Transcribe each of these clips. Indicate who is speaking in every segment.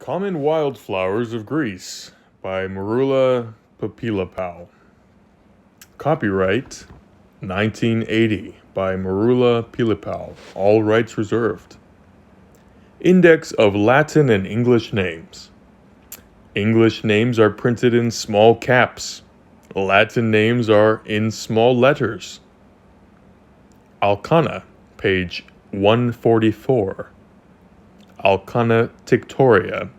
Speaker 1: Common Wildflowers of Greece by Maroula Philippou. Copyright 1980 by Maroula Philippou. All rights reserved. Index of Latin and English names. English names are printed in small caps. Latin names are in small letters. Alcana, page 144. Alcana Tictoria,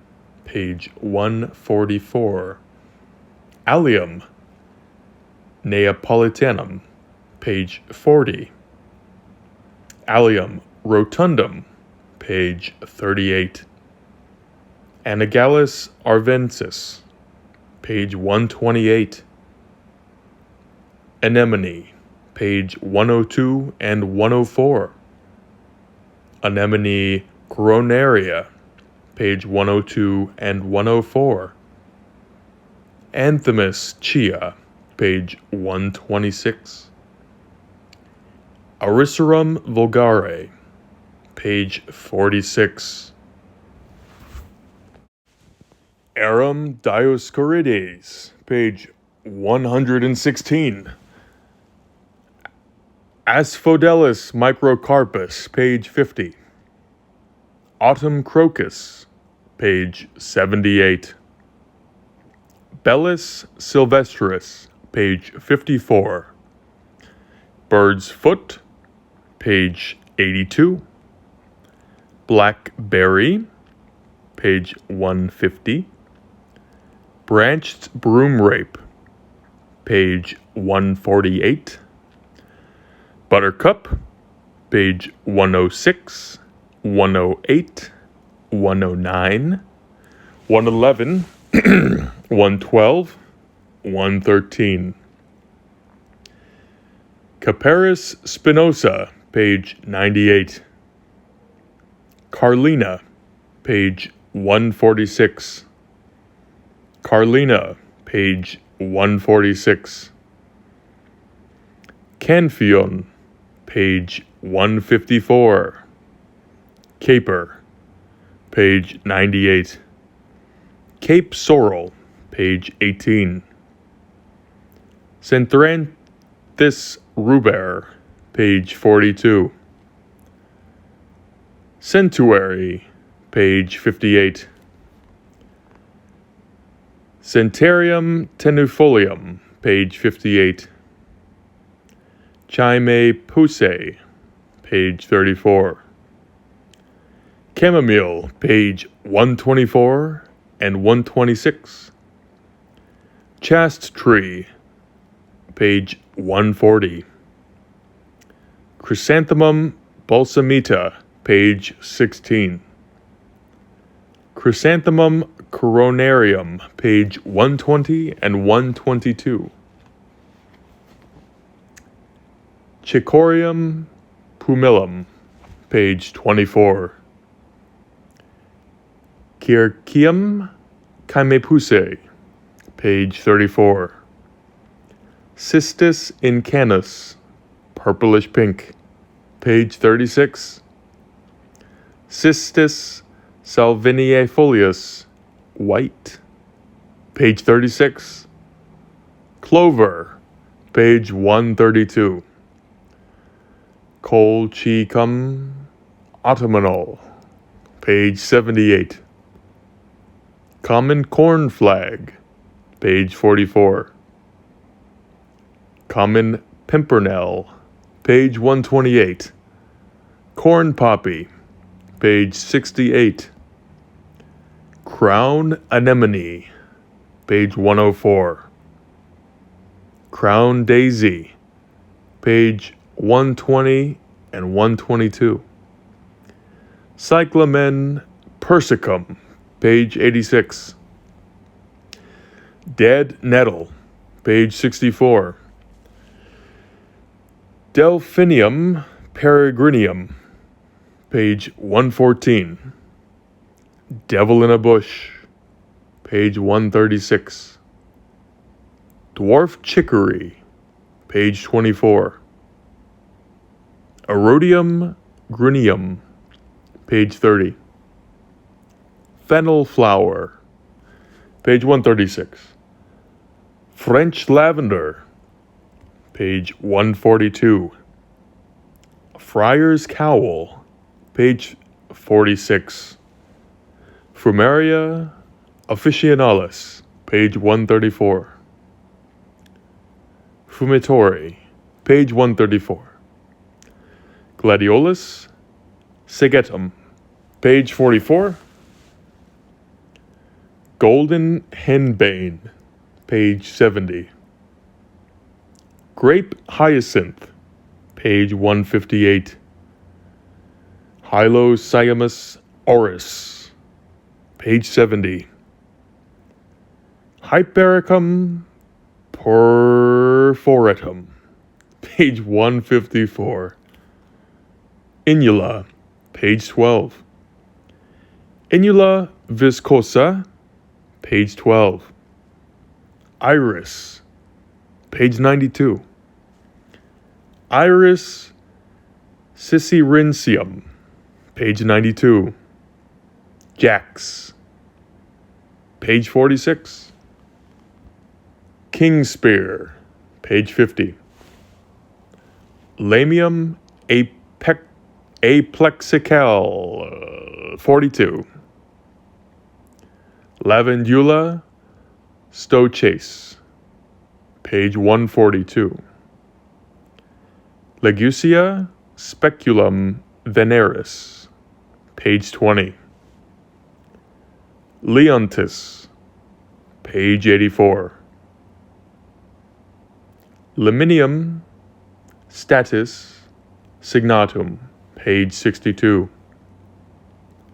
Speaker 1: page 144. Allium Neapolitanum, page 40. Allium rotundum, page 38. Anagallis arvensis, page 128. Anemone, page 102 and 104. Anemone coronaria, page 102 and 104. Anthemis chia, page 126. Aricerum vulgare, page 46. Arum dioscorides, page 116. Asphodelos Microcorpus, page 50. Autumn Crocus, page 78. Bellis sylvestris, page 54. Bird's Foot, page 82. Blackberry, page 150. Branched Broom Rape, page 148. Buttercup, page 106, 108, 109, 111, 112, 113. Caparis spinosa, page 98. Carlina, page 146. Carlina, page 146. Canfion, page 154. Caper, page 98. Cape Sorrel, page 18. Centranthus ruber, page 42. Centuary, page 58. Centarium tenufolium, page 58. Kamepeusse, page 34. Chamomile, page 124 and 126. Chaste Tree, page 140. Chrysanthemum balsamita, page 16. Chrysanthemum coronarium, page 120 and 122. Chicoreum pumilum, page 24. Circium Kamepeusse, page 34. Cistus incanus, purplish pink, page 36. Cistus salviniifolius, white, page 36. Clover, page 132. Colchicum autumnal, page 78. Common corn flag, page 44. Common pimpernel, page 128. Corn poppy, page 68. Crown anemone, page 104. Crown daisy, page 120 and 122. Cyclamen persicum, page 86. Dead nettle, page 64. Delphinium peregrinum, page 114. Devil in a bush, page 136. Dwarf chicory, page 24. Erodium grunium, page 30. Fennel flower, page 136. French lavender, page 142. Friar's cowl, page 46. Frumeria officinalis, page 134. Fumitori, page 134. Gladiolus segetum, page 44. Golden henbane, page 70. Grape hyacinth, page 158. Hylocymus oris, page 70. Hypericum perforatum, page 154. Inula, page 12. Inula viscosa, page 12. Iris, page 92. Iris cicerensium, page 92. Jax, page 46. King spear, page 50. Lamium aplexical, 42. Lavandula stochase, page 142. Legucia speculum veneris, page 20. Leontis, page 84. Laminium status signatum, page 62.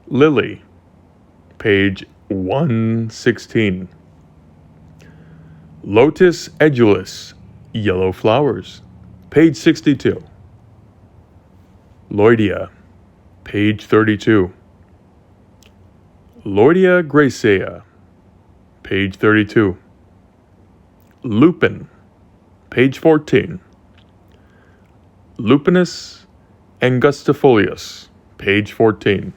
Speaker 1: Lily, page 116. Lotus edulis, yellow flowers, page 62. Loidia, page 32. Loidia gracea, page 32. Lupin, page 14. Lupinus angustifolius, page 14.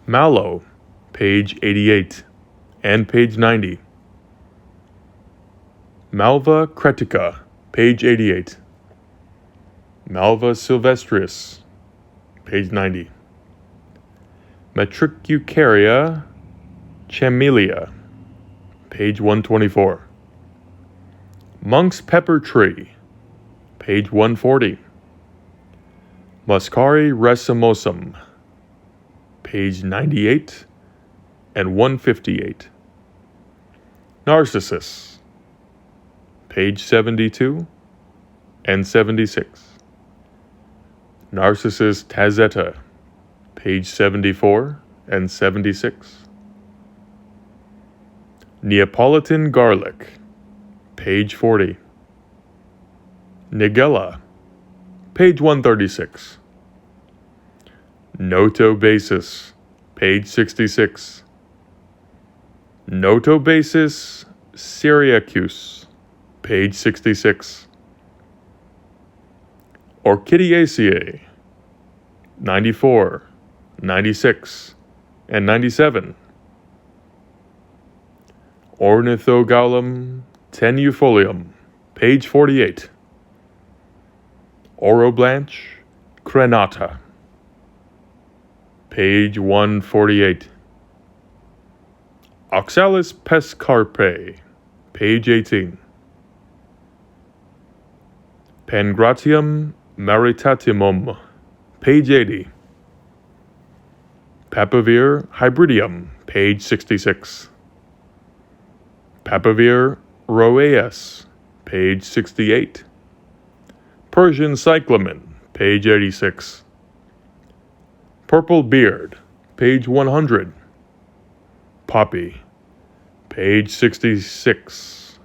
Speaker 1: Mallow, page 88 and page 90. Malva cretica, page 88. Malva sylvestris, page 90. Matricucaria chamelia, page 124. Monk's pepper tree, page 140. Muscari racemosum, page 98 and 158. Narcissus, page 72 and 76. Narcissus Tazetta, page 74 and 76. Neapolitan garlic, page 40. Nigella, page 136. Notobasis, page 66. Notobasis syriacus, page 66. Orchidaceae, 94, 96, and 97. Ornithogallum tenuifolium, page 48. Oroblanche crenata, page 148. Oxalis pescarpe, page 18. Pangratium maritatimum, page 80. Papaver hybridium, page 66. Papaver roeas, page 68. Persian Cyclamen, page 86. Purple beard, page 100. Poppy, page 66.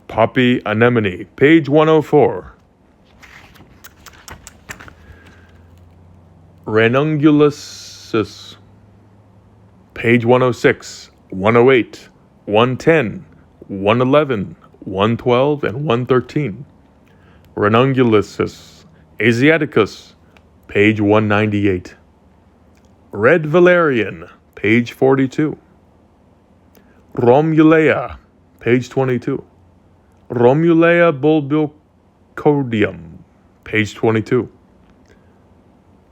Speaker 1: Poppy anemone, page 104. Ranunculus, page 106, 108, 110, 111, 112, and 113. Ranunculus asiaticus, page 198. Red Valerian, page 42. Romulea, page 22. Romulea bulbocodium, page 22.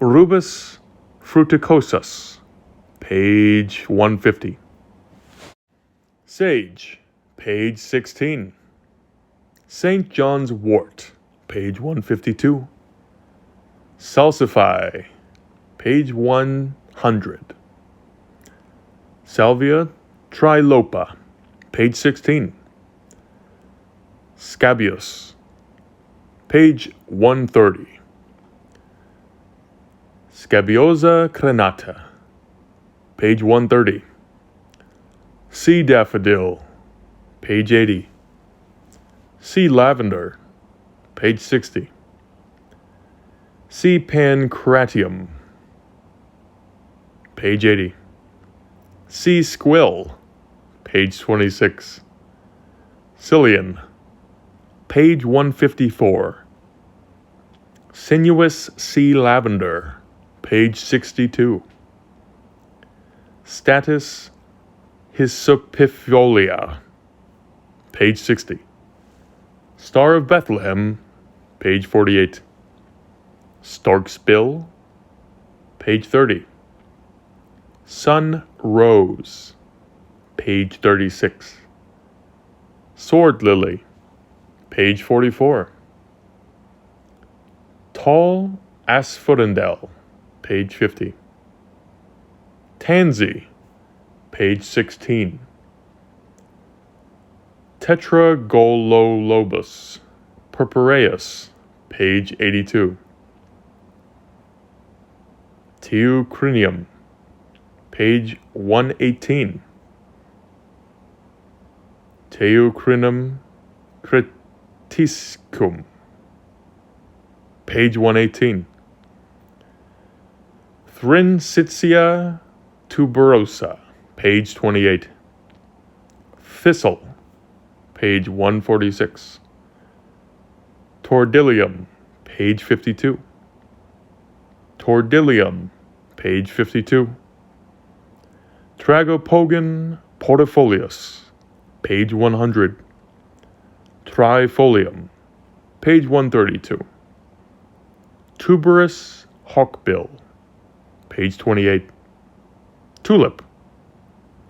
Speaker 1: Rubus fruticosus, page 150. Sage, page 16. St. John's wort, page 152. Salsify, page 100. Salvia trilopa, page 16. Scabious, page 130. Scabiosa crenata, page 130. Sea daffodil, page 80. Sea lavender, page 60. Sea pancratium, page 80. Sea squill, page 26. Scillion, page 154. Sinuous sea lavender, page 62. Status hyssopiphifolia, page 60. Star of Bethlehem, page 48. Stork's bill, page 30. Sun rose, page 36. Sword lily, page 44. Tall asphodel, page 50. Tansy, page 16. Tetragonoloboss purpureus, page 82. Teucrinium, page 118. Teucrinum criticum, page 118. Thrincitia tuberosa, page 28. Thistle, page 146. Tordillium, page 52. Tordillium, page 52. Tragopogon portafolius, page 100. Trifolium, page 132. Tuberous hawkbill, page 28. Tulip,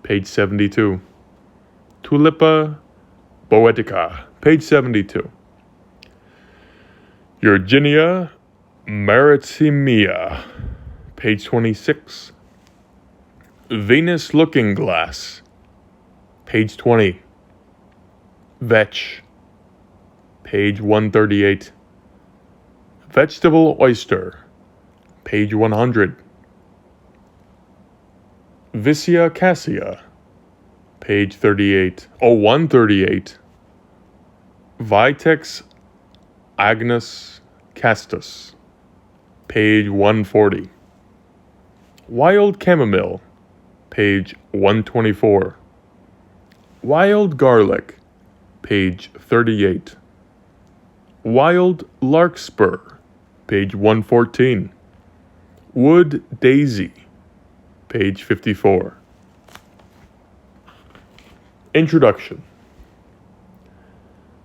Speaker 1: page 72. Tulipa boetica, page 72. Eugenia maritimia, page 26. Venus looking glass, page 20. Vetch, page 138. Vegetable oyster, page 100. Vicia cassia, page 38. 138. Vitex agnus castus, page 140. Wild chamomile, page 124. Wild garlic, page 38. Wild larkspur, page 114. Wood daisy, page 54. Introduction.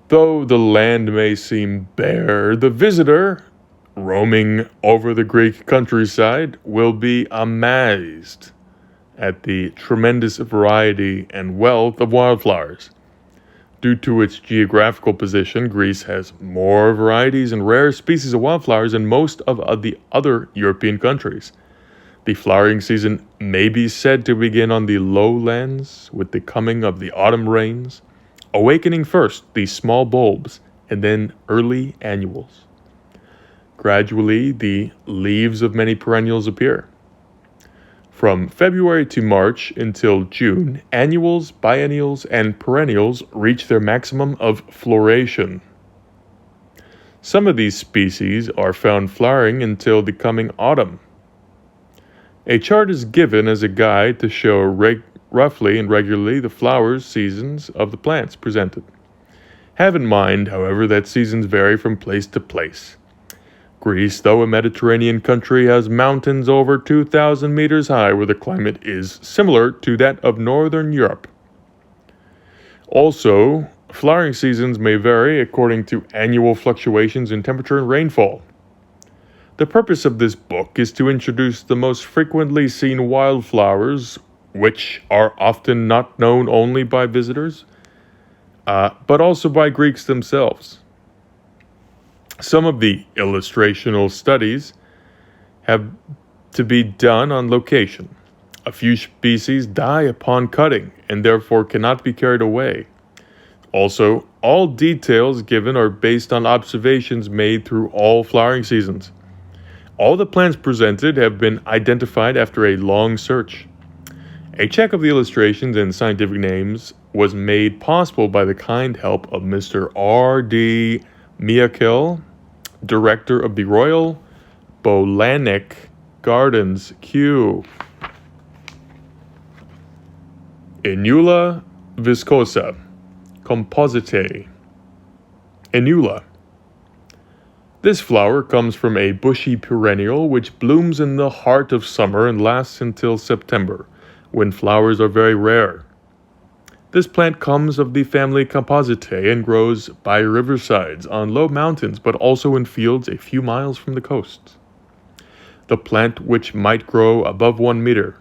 Speaker 1: Though the land may seem bare, the visitor, roaming over the Greek countryside, will be amazed at the tremendous variety and wealth of wildflowers. Due to its geographical position, Greece has more varieties and rare species of wildflowers than most of the other European countries. The flowering season may be said to begin on the lowlands with the coming of the autumn rains, awakening first the small bulbs and then early annuals. Gradually, the leaves of many perennials appear. From February to March until June, annuals, biennials, and perennials reach their maximum of floration. Some of these species are found flowering until the coming autumn. A chart is given as a guide to show roughly and regularly the flowers seasons of the plants presented. Have in mind, however, that seasons vary from place to place. Greece, though a Mediterranean country, has mountains over 2,000 meters high where the climate is similar to that of northern Europe. Also, flowering seasons may vary according to annual fluctuations in temperature and rainfall. The purpose of this book is to introduce the most frequently seen wildflowers, which are often not known only by visitors, but also by Greeks themselves. Some of the illustrational studies have to be done on location. A few species die upon cutting and therefore cannot be carried away. Also, all details given are based on observations made through all flowering seasons. All the plants presented have been identified after a long search. A check of the illustrations and scientific names was made possible by the kind help of Mr. R.D. Miakel, Director of the Royal Botanic Gardens, Kew. Inula viscosa, Composite. Inula. This flower comes from a bushy perennial which blooms in the heart of summer and lasts until September, when flowers are very rare. This plant comes of the family Compositae and grows by riversides, on low mountains, but also in fields a few miles from the coast. The plant, which might grow above 1 meter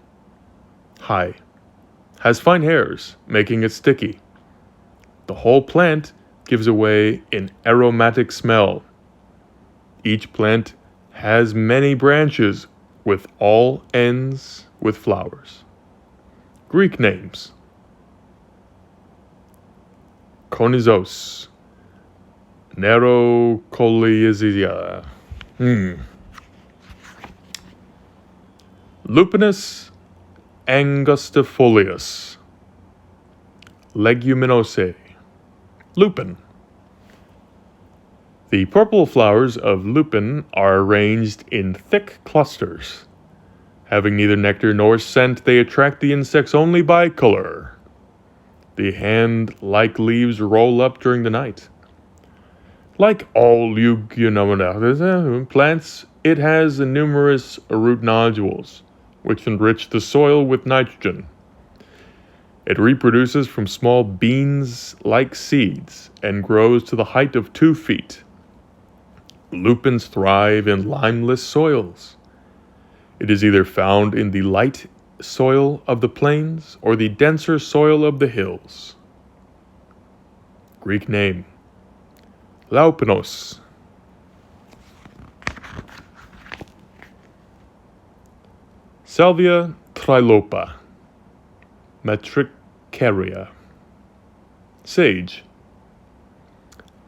Speaker 1: high, has fine hairs, making it sticky. The whole plant gives away an aromatic smell. Each plant has many branches, with all ends with flowers. Greek names: Konizos, Neapolitan, Laupenos angustifolius, Leguminosae, lupin. The purple flowers of lupin are arranged in thick clusters. Having neither nectar nor scent, they attract the insects only by color. The hand-like leaves roll up during the night. Like all Leguminosae plants, it has numerous root nodules, which enrich the soil with nitrogen. It reproduces from small beans-like seeds and grows to the height of 2 feet. Lupins thrive in limeless soils. It is either found in the light soil of the plains or the denser soil of the hills. Greek name: Laupenos. Salvia trilopa, Metricaria, sage.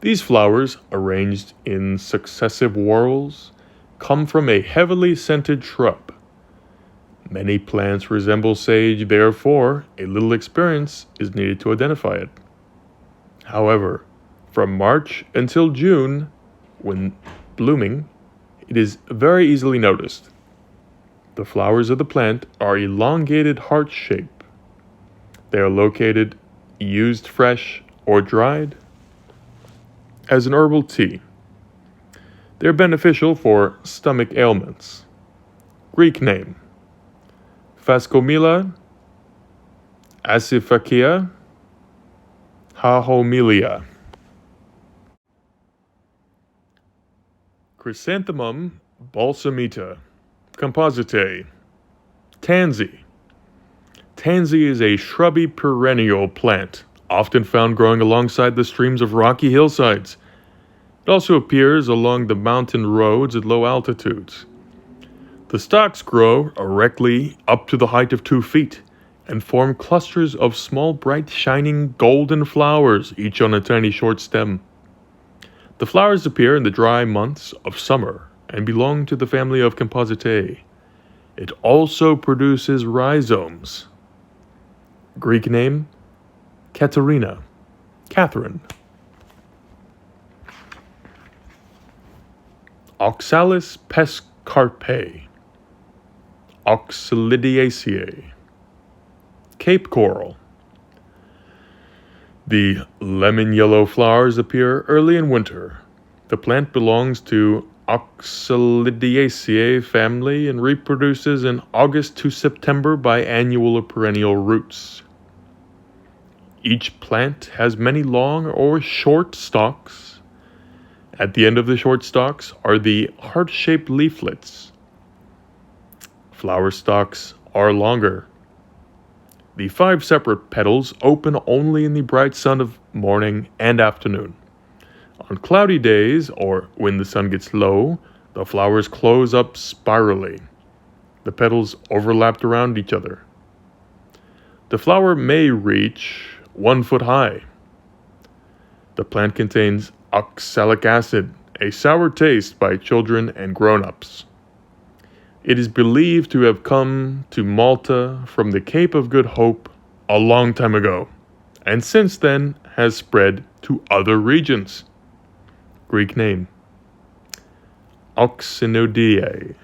Speaker 1: These flowers, arranged in successive whorls, come from a heavily scented shrub. Many plants resemble sage, therefore a little experience is needed to identify it. However, from March until June, when blooming, it is very easily noticed. The flowers of the plant are elongated heart shape. They are located, used fresh or dried, as an herbal tea. They are beneficial for stomach ailments. Greek name: Phascomila aciphacia, Hahomilia. Chrysanthemum balsamita, Composite. Tansy. Tansy is a shrubby perennial plant, often found growing alongside the streams of rocky hillsides. It also appears along the mountain roads at low altitudes. The stalks grow erectly up to the height of 2 feet and form clusters of small, bright, shining golden flowers, each on a tiny short stem. The flowers appear in the dry months of summer and belong to the family of Compositae. It also produces rhizomes. Greek name: Katerina, Catherine. Oxalis pescarpae, Oxylidiaceae, Cape coral. The lemon yellow flowers appear early in winter. The plant belongs to Oxalidiaceae family and reproduces in August to September by annual or perennial roots. Each plant has many long or short stalks. At the end of the short stalks are the heart-shaped leaflets. Flower stalks are longer. The 5 separate petals open only in the bright sun of morning and afternoon. On cloudy days, or when the sun gets low, the flowers close up spirally. The petals overlapped around each other. The flower may reach 1 foot high. The plant contains oxalic acid, a sour taste by children and grown-ups. It is believed to have come to Malta from the Cape of Good Hope a long time ago, and since then has spread to other regions. Greek name: Oxynodiae.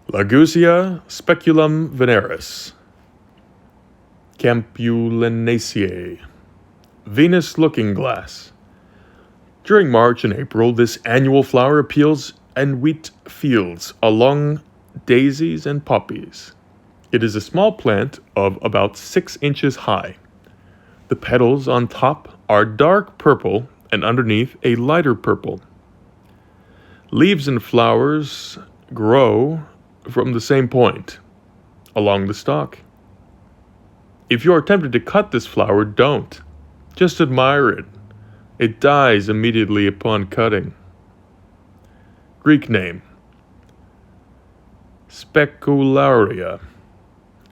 Speaker 1: Laosia speculum veneris. Campulinaceae. Venus looking glass. During March and April, this annual flower appears in wheat fields along daisies and poppies. It is a small plant of about 6 inches high. The petals on top are dark purple and underneath a lighter purple. Leaves and flowers grow from the same point, along the stalk. If you are tempted to cut this flower, don't. Just admire it. It dies immediately upon cutting. Greek name: Specularia.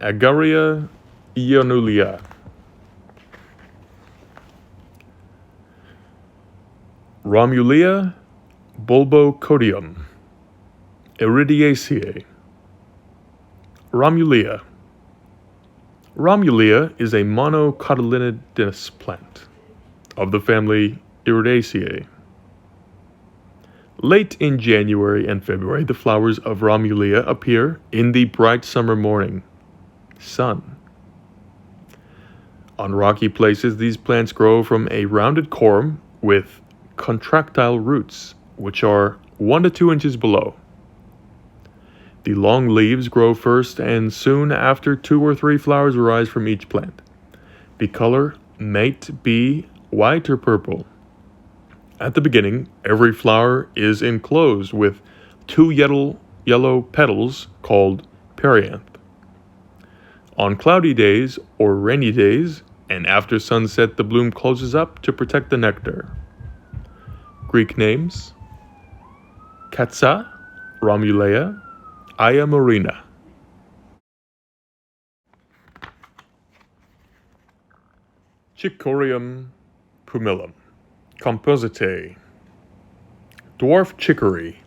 Speaker 1: Agaria ionulia. Romulia bulbocodium. Iridiaceae. Romulia. Romulia is a monocotyledonous plant of the family Iridiaceae. Late in January and February, the flowers of Romulia appear in the bright summer morning sun. On rocky places, these plants grow from a rounded corm with contractile roots, which are 1 to 2 inches below. The long leaves grow first, and soon after 2 or 3 flowers arise from each plant. The color might be white or purple. At the beginning, every flower is enclosed with 2 yellow petals called perianth. On cloudy days or rainy days, and after sunset, the bloom closes up to protect the nectar. Greek names: Katsa, Romulea, Aya Marina. Chicorium pumilum. Composite. Dwarf chicory.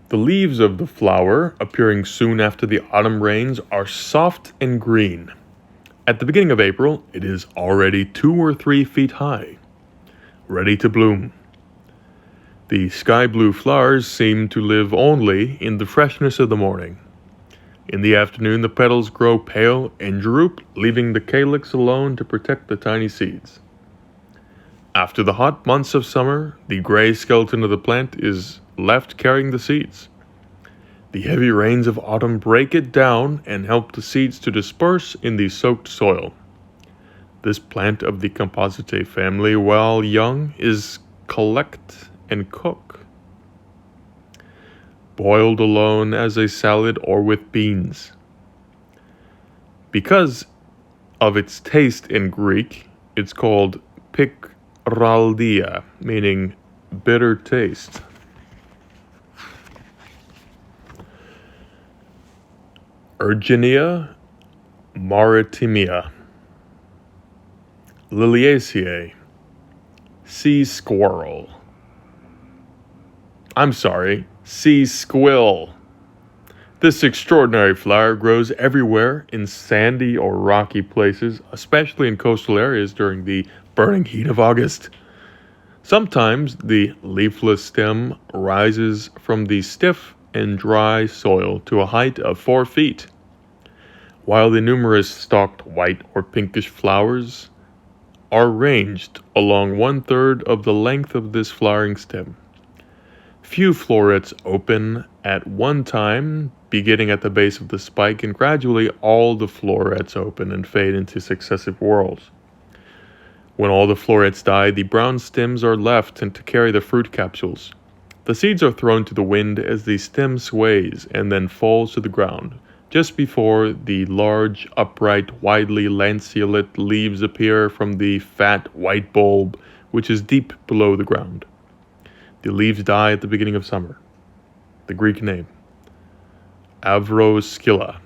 Speaker 1: The leaves of the flower, appearing soon after the autumn rains, are soft and green. At the beginning of April, it is already 2 or 3 feet high, ready to bloom. The sky blue flowers seem to live only in the freshness of the morning. In the afternoon, the petals grow pale and droop, leaving the calyx alone to protect the tiny seeds. After the hot months of summer, the gray skeleton of the plant is left carrying the seeds. The heavy rains of autumn break it down and help the seeds to disperse in the soaked soil. This plant of the Composite family, while young, is collect and cook. Boiled alone as a salad or with beans. Because of its taste in Greek, it's called pikraldia, meaning bitter taste. Erginia maritimia. Liliaceae. Sea squirrel. Sea squill. This extraordinary flower grows everywhere in sandy or rocky places, especially in coastal areas during the burning heat of August. Sometimes the leafless stem rises from the stiff and dry soil to a height of 4 feet, while the numerous stalked white or pinkish flowers are ranged along 1/3 of the length of this flowering stem. Few florets open at one time, beginning at the base of the spike, and gradually all the florets open and fade into successive whorls. When all the florets die, the brown stems are left and to carry the fruit capsules. The seeds are thrown to the wind as the stem sways and then falls to the ground, just before the large, upright, widely lanceolate leaves appear from the fat white bulb, which is deep below the ground. The leaves die at the beginning of summer. The Greek name, Avroscylla.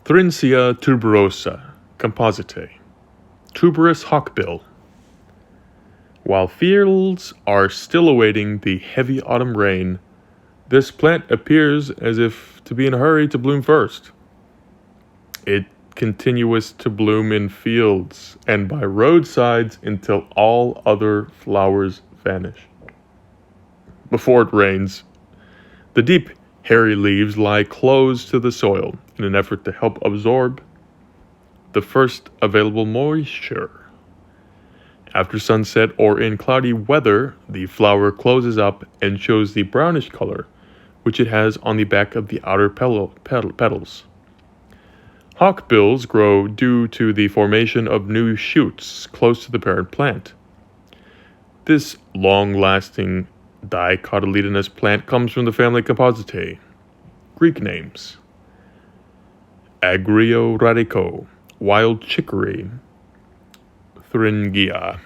Speaker 1: Thrincia tuberosa, Composite, tuberous hawkbill. While fields are still awaiting the heavy autumn rain, this plant appears as if to be in a hurry to bloom first. It continues to bloom in fields and by roadsides until all other flowers vanish. Before it rains, the deep, hairy leaves lie close to the soil in an effort to help absorb the first available moisture. After sunset or in cloudy weather, the flower closes up and shows the brownish color, which it has on the back of the outer petals. Hawkbills grow due to the formation of new shoots close to the parent plant. This long-lasting dicotyledonous plant comes from the family Compositae. Greek names: Agrio radico, wild chicory, Thuringia.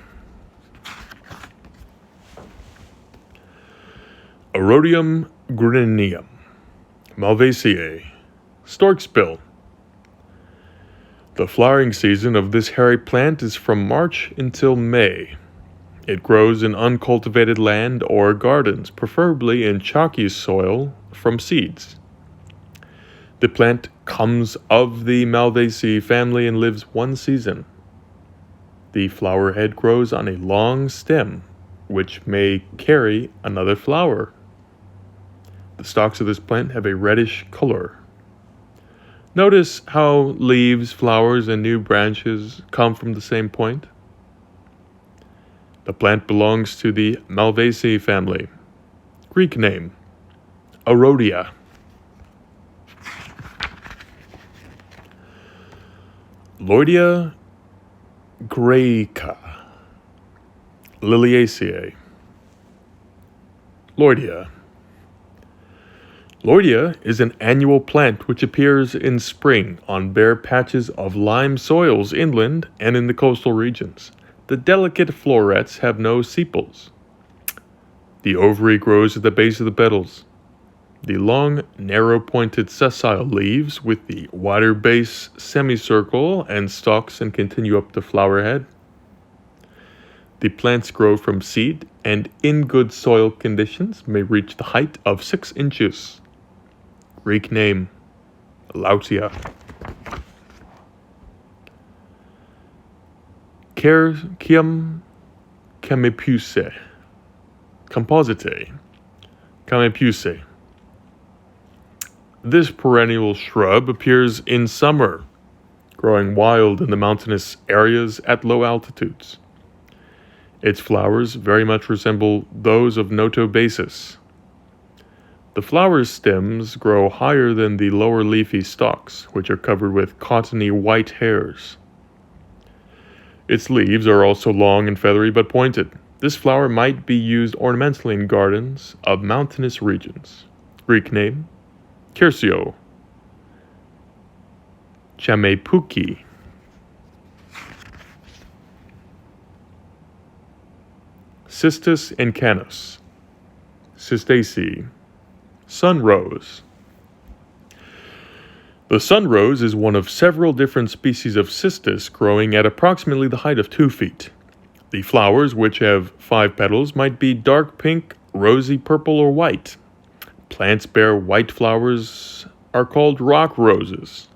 Speaker 1: Erodium grunineum, Malvaceae, stork's bill. The flowering season of this hairy plant is from March until May. It grows in uncultivated land or gardens, preferably in chalky soil, from seeds. The plant comes of the Malvaceae family and lives one season. The flower head grows on a long stem, which may carry another flower. The stalks of this plant have a reddish color. Notice how leaves, flowers, and new branches come from the same point. The plant belongs to the Malvaceae family. Greek name, Erodia. Loidia graeca, Liliacy. Loidia. Loidia is an annual plant which appears in spring on bare patches of lime soils inland and in the coastal regions. The delicate florets have no sepals. The ovary grows at the base of the petals. The long, narrow-pointed sessile leaves with the wider base semicircle and stalks and continue up the flower head. The plants grow from seed and in good soil conditions may reach the height of 6 inches. Greek name, Laosia. Kerr Kamepeusse, Composite, Kamepeusse. This perennial shrub appears in summer, growing wild in the mountainous areas at low altitudes. Its flowers very much resemble those of Notobasis. The flower stems grow higher than the lower leafy stalks, which are covered with cottony white hairs. Its leaves are also long and feathery but pointed. This flower might be used ornamentally in gardens of mountainous regions. Greek name, Circio. Chamepeusse. Cistus and Canos. Cistaceae. Sunrose. The sunrose is one of several different species of cistus growing at approximately the height of 2 feet. The flowers, which have 5 petals, might be dark pink, rosy purple, or white. Plants bear white flowers are called rock roses.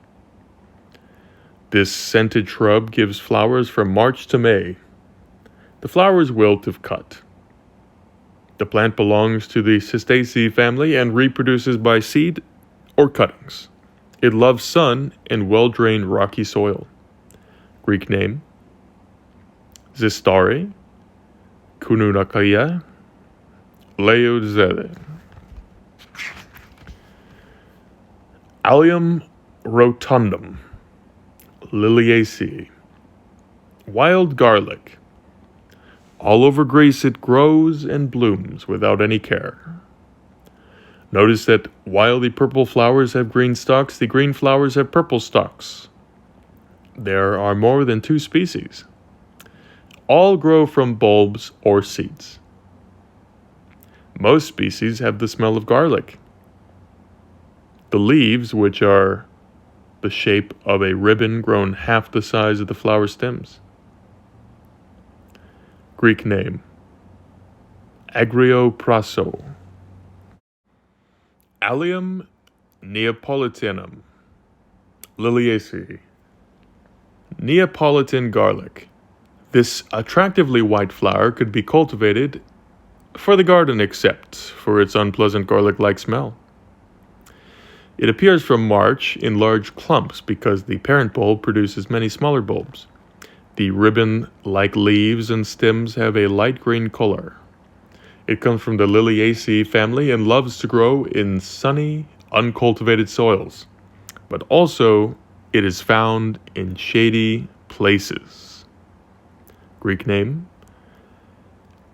Speaker 1: This scented shrub gives flowers from March to May. The flowers wilt if cut. The plant belongs to the Cistaceae family and reproduces by seed or cuttings. It loves sun and well-drained rocky soil. Greek name: Zistari, Kununakaya, Laosia. Allium rotundum, Liliacy. Wild garlic. All over Greece it grows and blooms without any care. Notice that while the purple flowers have green stalks, the green flowers have purple stalks. There are more than 2 species. All grow from bulbs or seeds. Most species have the smell of garlic. The leaves, which are the shape of a ribbon grown half the size of the flower stems. Greek name: Agriopraso. Allium Neapolitanum, Liliacy. Neapolitan garlic. This attractively white flower could be cultivated for the garden except for its unpleasant garlic-like smell. It appears from March in large clumps because the parent bulb produces many smaller bulbs. The ribbon-like leaves and stems have a light green color. It comes from the Liliaceae family and loves to grow in sunny, uncultivated soils, but also it is found in shady places. Greek name: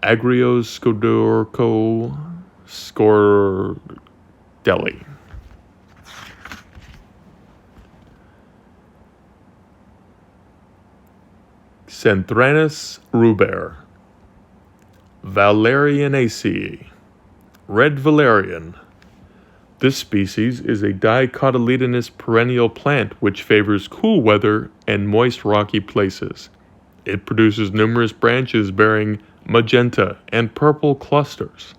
Speaker 1: Agrioscodorco scordeli. Centranus ruber, Valerianaceae, red valerian. This species is a dicotyledonous perennial plant which favors cool weather and moist rocky places. It produces numerous branches bearing magenta and purple clusters.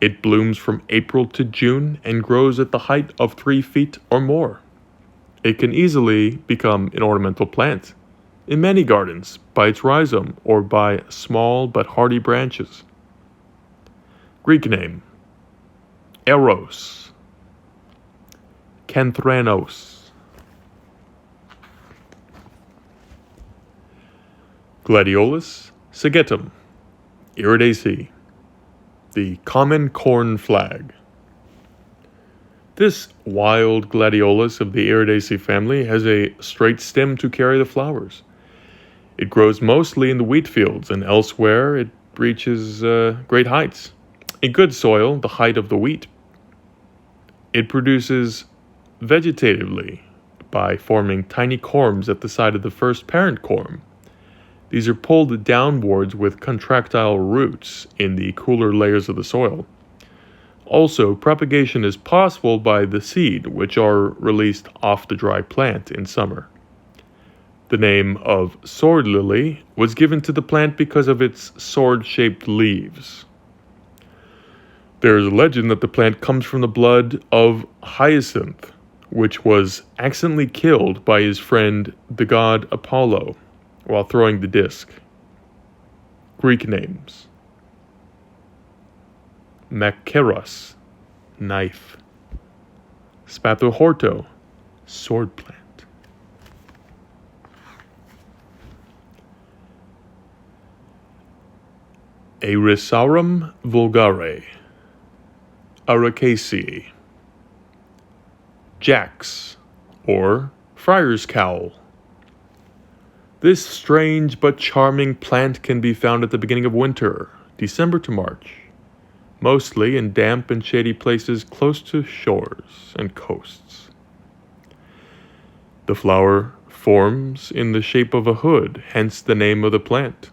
Speaker 1: It blooms from April to June and grows at the height of 3 feet or more. It can easily become an ornamental plant in many gardens by its rhizome or by small but hardy branches. Greek name: Eros, Canthranos. Gladiolus sagetum, Iridaceae, the common corn flag. This wild gladiolus of the Iridaceae family has a straight stem to carry the flowers. It grows mostly in the wheat fields, and elsewhere it reaches great heights. In good soil, the height of the wheat. It produces vegetatively by forming tiny corms at the side of the first parent corm. These are pulled downwards with contractile roots in the cooler layers of the soil. Also, propagation is possible by the seed, which are released off the dry plant in summer. The name of sword lily was given to the plant because of its sword-shaped leaves. There is a legend that the plant comes from the blood of Hyacinth, which was accidentally killed by his friend the god Apollo while throwing the disc. Greek names: Maceras, knife. Spathohorto, sword plant. Arisaurum vulgare, Aracaceae. Jax, or friar's cowl. This strange but charming plant can be found at the beginning of winter, December to March, mostly in damp and shady places close to shores and coasts. The flower forms in the shape of a hood, hence the name of the plant.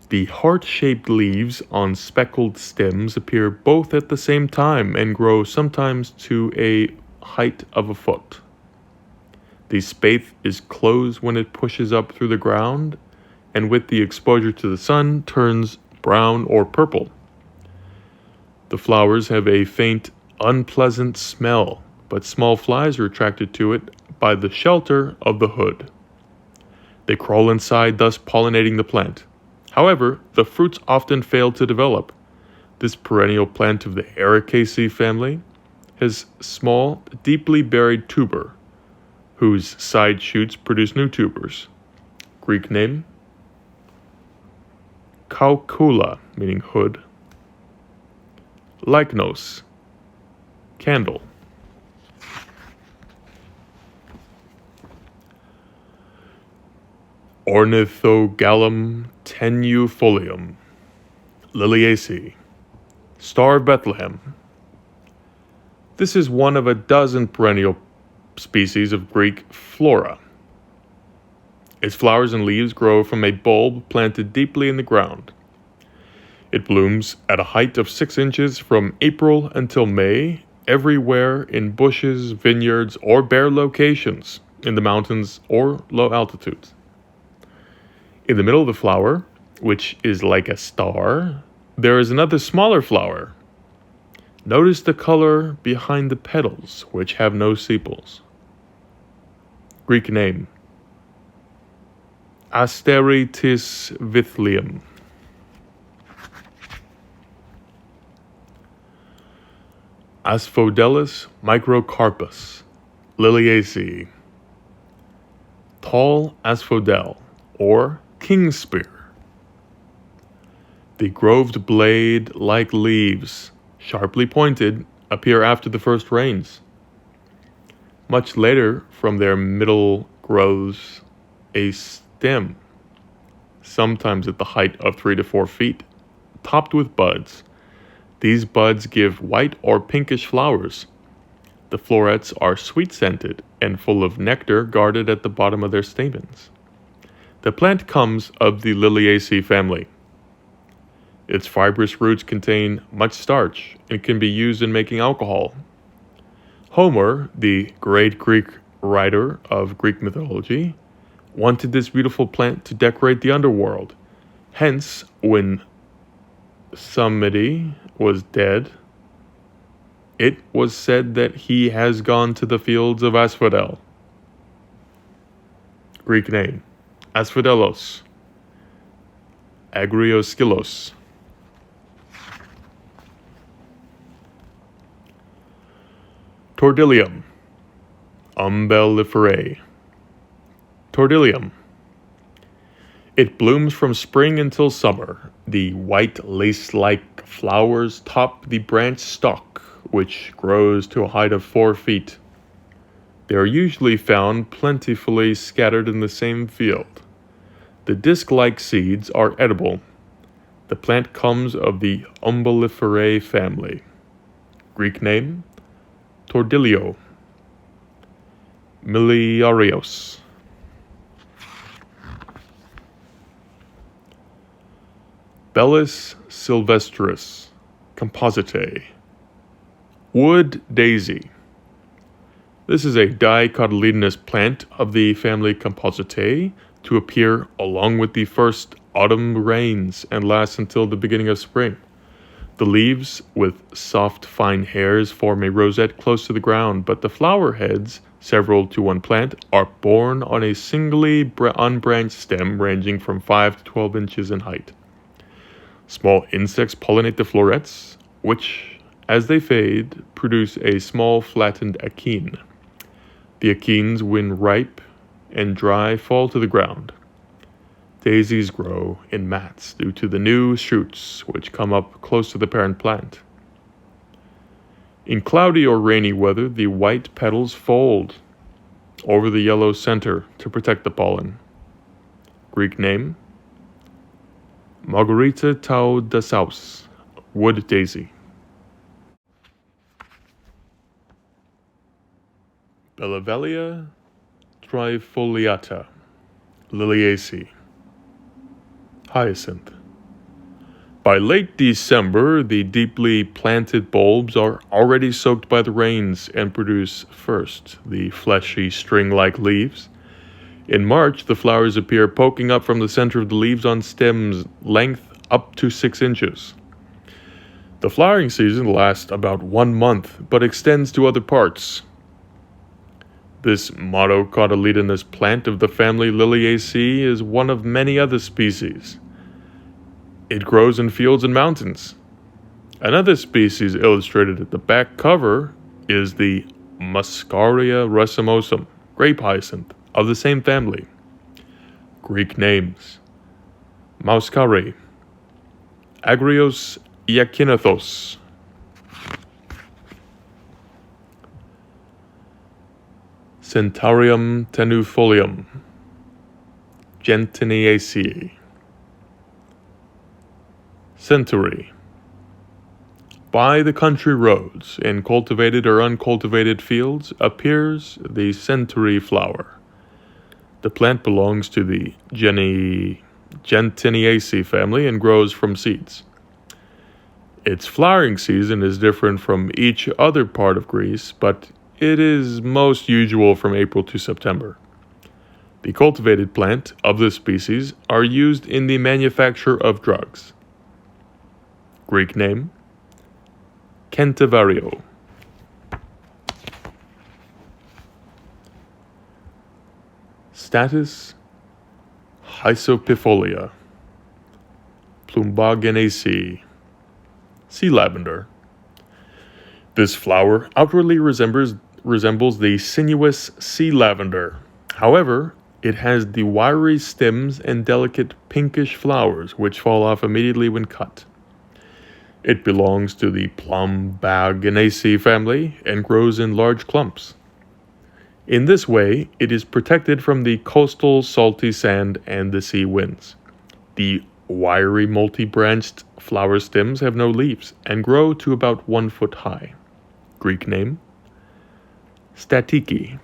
Speaker 1: The heart-shaped leaves on speckled stems appear both at the same time and grow sometimes to a height of a foot. The spathe is closed when it pushes up through the ground, and with the exposure to the sun turns brown or purple. The flowers have a faint, unpleasant smell, but small flies are attracted to it by the shelter of the hood. They crawl inside, thus pollinating the plant. However, the fruits often fail to develop. This perennial plant of the Ericaceae family has small, deeply buried tuber, whose side shoots produce new tubers. Greek name, Kaukula, meaning hood. Lychnos, candle. Ornithogallum tenuifolium, Liliacy, Star of Bethlehem. This is one of a dozen perennial species of Greek flora. Its flowers and leaves grow from a bulb planted deeply in the ground. It blooms at a height of 6 inches from April until May, everywhere in bushes, vineyards, or bare locations in the mountains or low altitudes. In the middle of the flower, which is like a star, there is another smaller flower. Notice the color behind the petals, which have no sepals. Greek name, Asteritis vithylium. Asphodelos Microcorpus, Liliacy. Tall asphodel, or king's spear. The groved blade-like leaves, sharply pointed, appear after the first rains. Much later, from their middle grows a stem, sometimes at the height of 3 to 4 feet, topped with buds. These buds give white or pinkish flowers. The florets are sweet-scented and full of nectar guarded at the bottom of their stamens. The plant comes of the Liliaceae family. Its fibrous roots contain much starch and can be used in making alcohol. Homer, the great Greek writer of Greek mythology, wanted this beautiful plant to decorate the underworld. Hence, when Samedi was dead, it was said that he has gone to the fields of asphodel. Greek name, Asphodelos, Agrioskilos. Tordillium, Umbelliferae. Tordillium. It blooms from spring until summer. The white lace-like flowers top the branch stalk, which grows to a height of 4 feet. They are usually found plentifully scattered in the same field. The disc-like seeds are edible. The plant comes of the Umbelliferae family. Greek name, Tordillio. Miliarios. Bellis sylvestris, Composite. Wood daisy. This is a dicotyledonous plant of the family Compositae to appear along with the first autumn rains and last until the beginning of spring. The leaves, with soft fine hairs, form a rosette close to the ground, but the flower heads, several to one plant, are borne on a singly unbranched stem ranging from 5 to 12 inches in height. Small insects pollinate the florets, which, as they fade, produce a small flattened achene. The achenes, when ripe and dry, fall to the ground. Daisies grow in mats due to the new shoots which come up close to the parent plant. In cloudy or rainy weather, the white petals fold over the yellow center to protect the pollen. Greek name, Margarita tau dasaus, wood daisy. Bellavelia trifoliata, Liliacy. Hyacinth. By late December, the deeply planted bulbs are already soaked by the rains and produce first the fleshy string-like leaves. In March, the flowers appear poking up from the center of the leaves on stems length up to 6 inches. The flowering season lasts about 1 month, but extends to other parts. This monocotyledonous plant of the family Liliaceae is one of many other species. It grows in fields and mountains. Another species illustrated at the back cover is the Muscaria racemosum, grape hyacinth, of the same family. Greek names: Mouskari, Agrios iakinethos, Centaureum tenufolium, Gentiniaceae, Centaury. By the country roads, in cultivated or uncultivated fields, appears the centaury flower. The plant belongs to the Gentiniaceae family and grows from seeds. Its flowering season is different from each other part of Greece, but it is most usual from April to September. The cultivated plant of this species are used in the manufacture of drugs. Greek name: Kentivario. Status: Hysopifolia, Plumbagenaceae, sea lavender. This flower outwardly resembles the sinuous sea lavender. However, it has the wiry stems and delicate pinkish flowers which fall off immediately when cut. It belongs to the Plumbagenaceae family and grows in large clumps. In this way, it is protected from the coastal salty sand and the sea winds. The wiry multi-branched flower stems have no leaves and grow to about 1 foot high. Greek name: Statiki.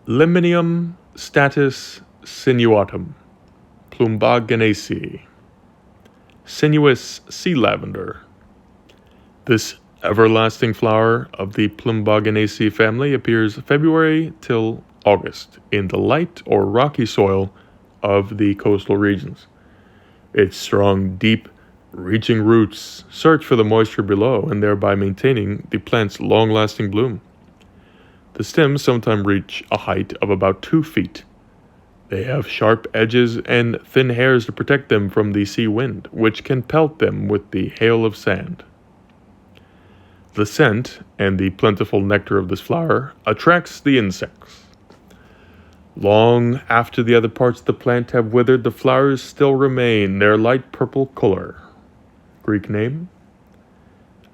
Speaker 1: Limonium status sinuatum, Plumbagenaceae, sinuous sea lavender. This everlasting flower of the Plumbagenaceae family appears February till August in the light or rocky soil of the coastal regions. Its strong, deep, reaching roots search for the moisture below and thereby maintaining the plant's long-lasting bloom. The stems sometimes reach a height of about 2 feet. They have sharp edges and thin hairs to protect them from the sea wind, which can pelt them with the hail of sand. The scent and the plentiful nectar of this flower attracts the insects. Long after the other parts of the plant have withered, the flowers still remain their light purple color. Greek name: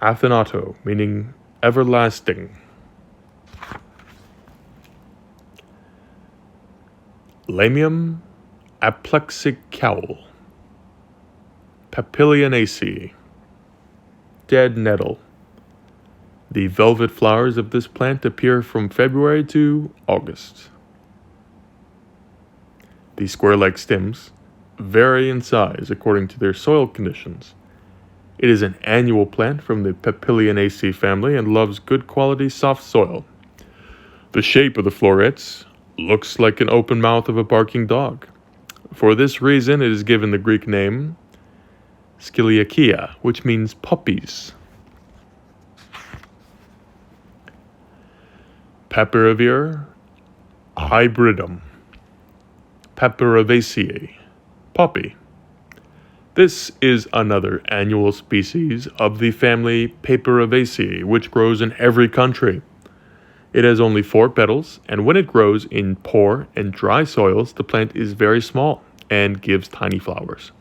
Speaker 1: Athenato, meaning everlasting. Lamium aplexicowl, Papilianaceae, dead nettle. The velvet flowers of this plant appear from February to August. The square-like stems vary in size according to their soil conditions. It is an annual plant from the Papilianaceae family and loves good quality soft soil. The shape of the florets looks like an open mouth of a barking dog. For this reason, it is given the Greek name Skyliakia, which means puppies. Papyrivir hybridum, Papyrivaceae, poppy. This is another annual species of the family Papyrivaceae, which grows in every country. It has only 4 petals, and when it grows in poor and dry soils, the plant is very small and gives tiny flowers.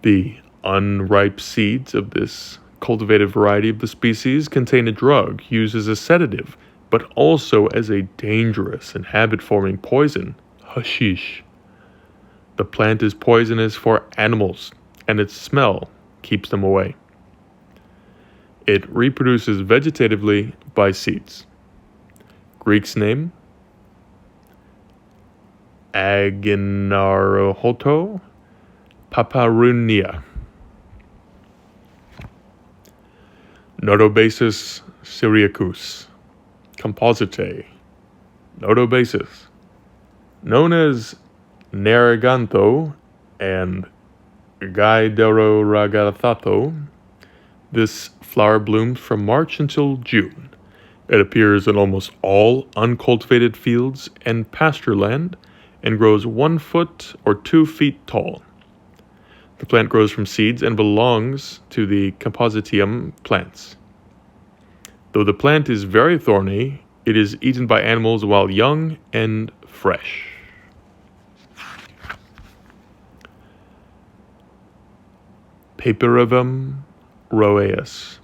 Speaker 1: The unripe seeds of this cultivated variety of the species contain a drug used as a sedative, but also as a dangerous and habit-forming poison, hashish. The plant is poisonous for animals, and its smell keeps them away. It reproduces vegetatively by seeds. Greek's name: Aginarohoto paparunia. Nodobasis syriacus, Composite, Nodobasis. Known as Narragansett and Guideroragatatho, this flower blooms from March until June. It appears in almost all uncultivated fields and pasture land and grows 1 foot or 2 feet tall. The plant grows from seeds and belongs to the Compositium plants. Though the plant is very thorny, it is eaten by animals while young and fresh. Papyrivum roeus.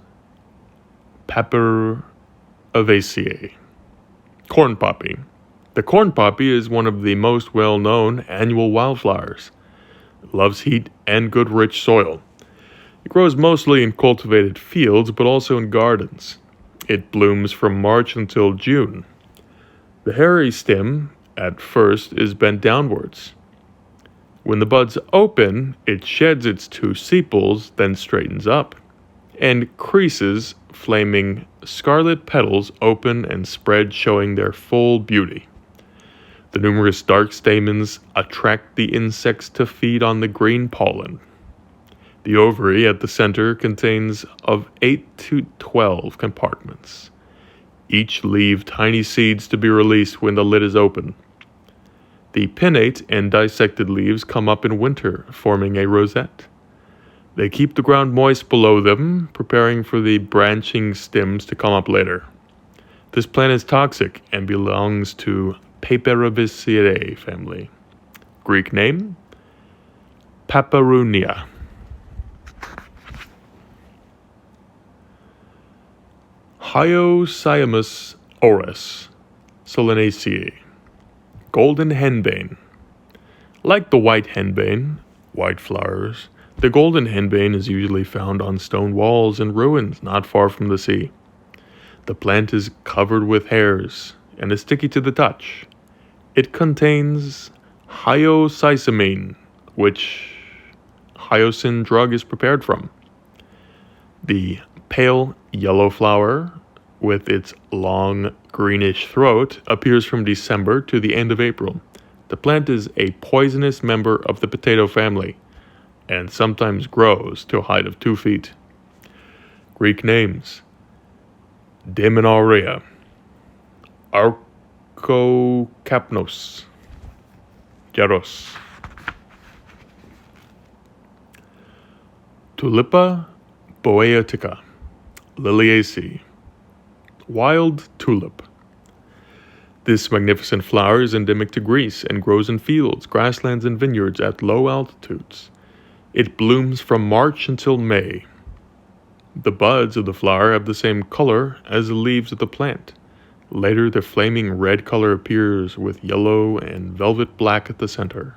Speaker 1: Papyravaceae. Corn poppy. The corn poppy is one of the most well-known annual wildflowers. It loves heat and good rich soil. It grows mostly in cultivated fields, but also in gardens. It blooms from March until June. The hairy stem, at first, is bent downwards. When the buds open, it sheds its two sepals, then straightens up, and creases, flaming scarlet petals open and spread, showing their full beauty. The numerous dark stamens attract the insects to feed on the green pollen. The ovary at the center contains of 8 to 12 compartments. Each leave tiny seeds to be released when the lid is open. The pinnate and dissected leaves come up in winter, forming a rosette. They keep the ground moist below them, preparing for the branching stems to come up later. This plant is toxic and belongs to Papyravaceae family. Greek name, Paparunia. Hyacinth oris, Solanaceae. Golden henbane. Like the white henbane, white flowers, the golden henbane is usually found on stone walls and ruins not far from the sea. The plant is covered with hairs and is sticky to the touch. It contains hyoscyamine, which hyoscine drug is prepared from. The pale yellow flower, with its long greenish throat, appears from December to the end of April. The plant is a poisonous member of the potato family, and sometimes grows to a height of 2 feet. Greek names, Demonaurea, Archocapnos, Geros, Tulipa boeotica, Liliacy, Wild Tulip. This magnificent flower is endemic to Greece and grows in fields, grasslands, and vineyards at low altitudes. It blooms from March until May. The buds of the flower have the same color as the leaves of the plant. Later, the flaming red color appears with yellow and velvet black at the center.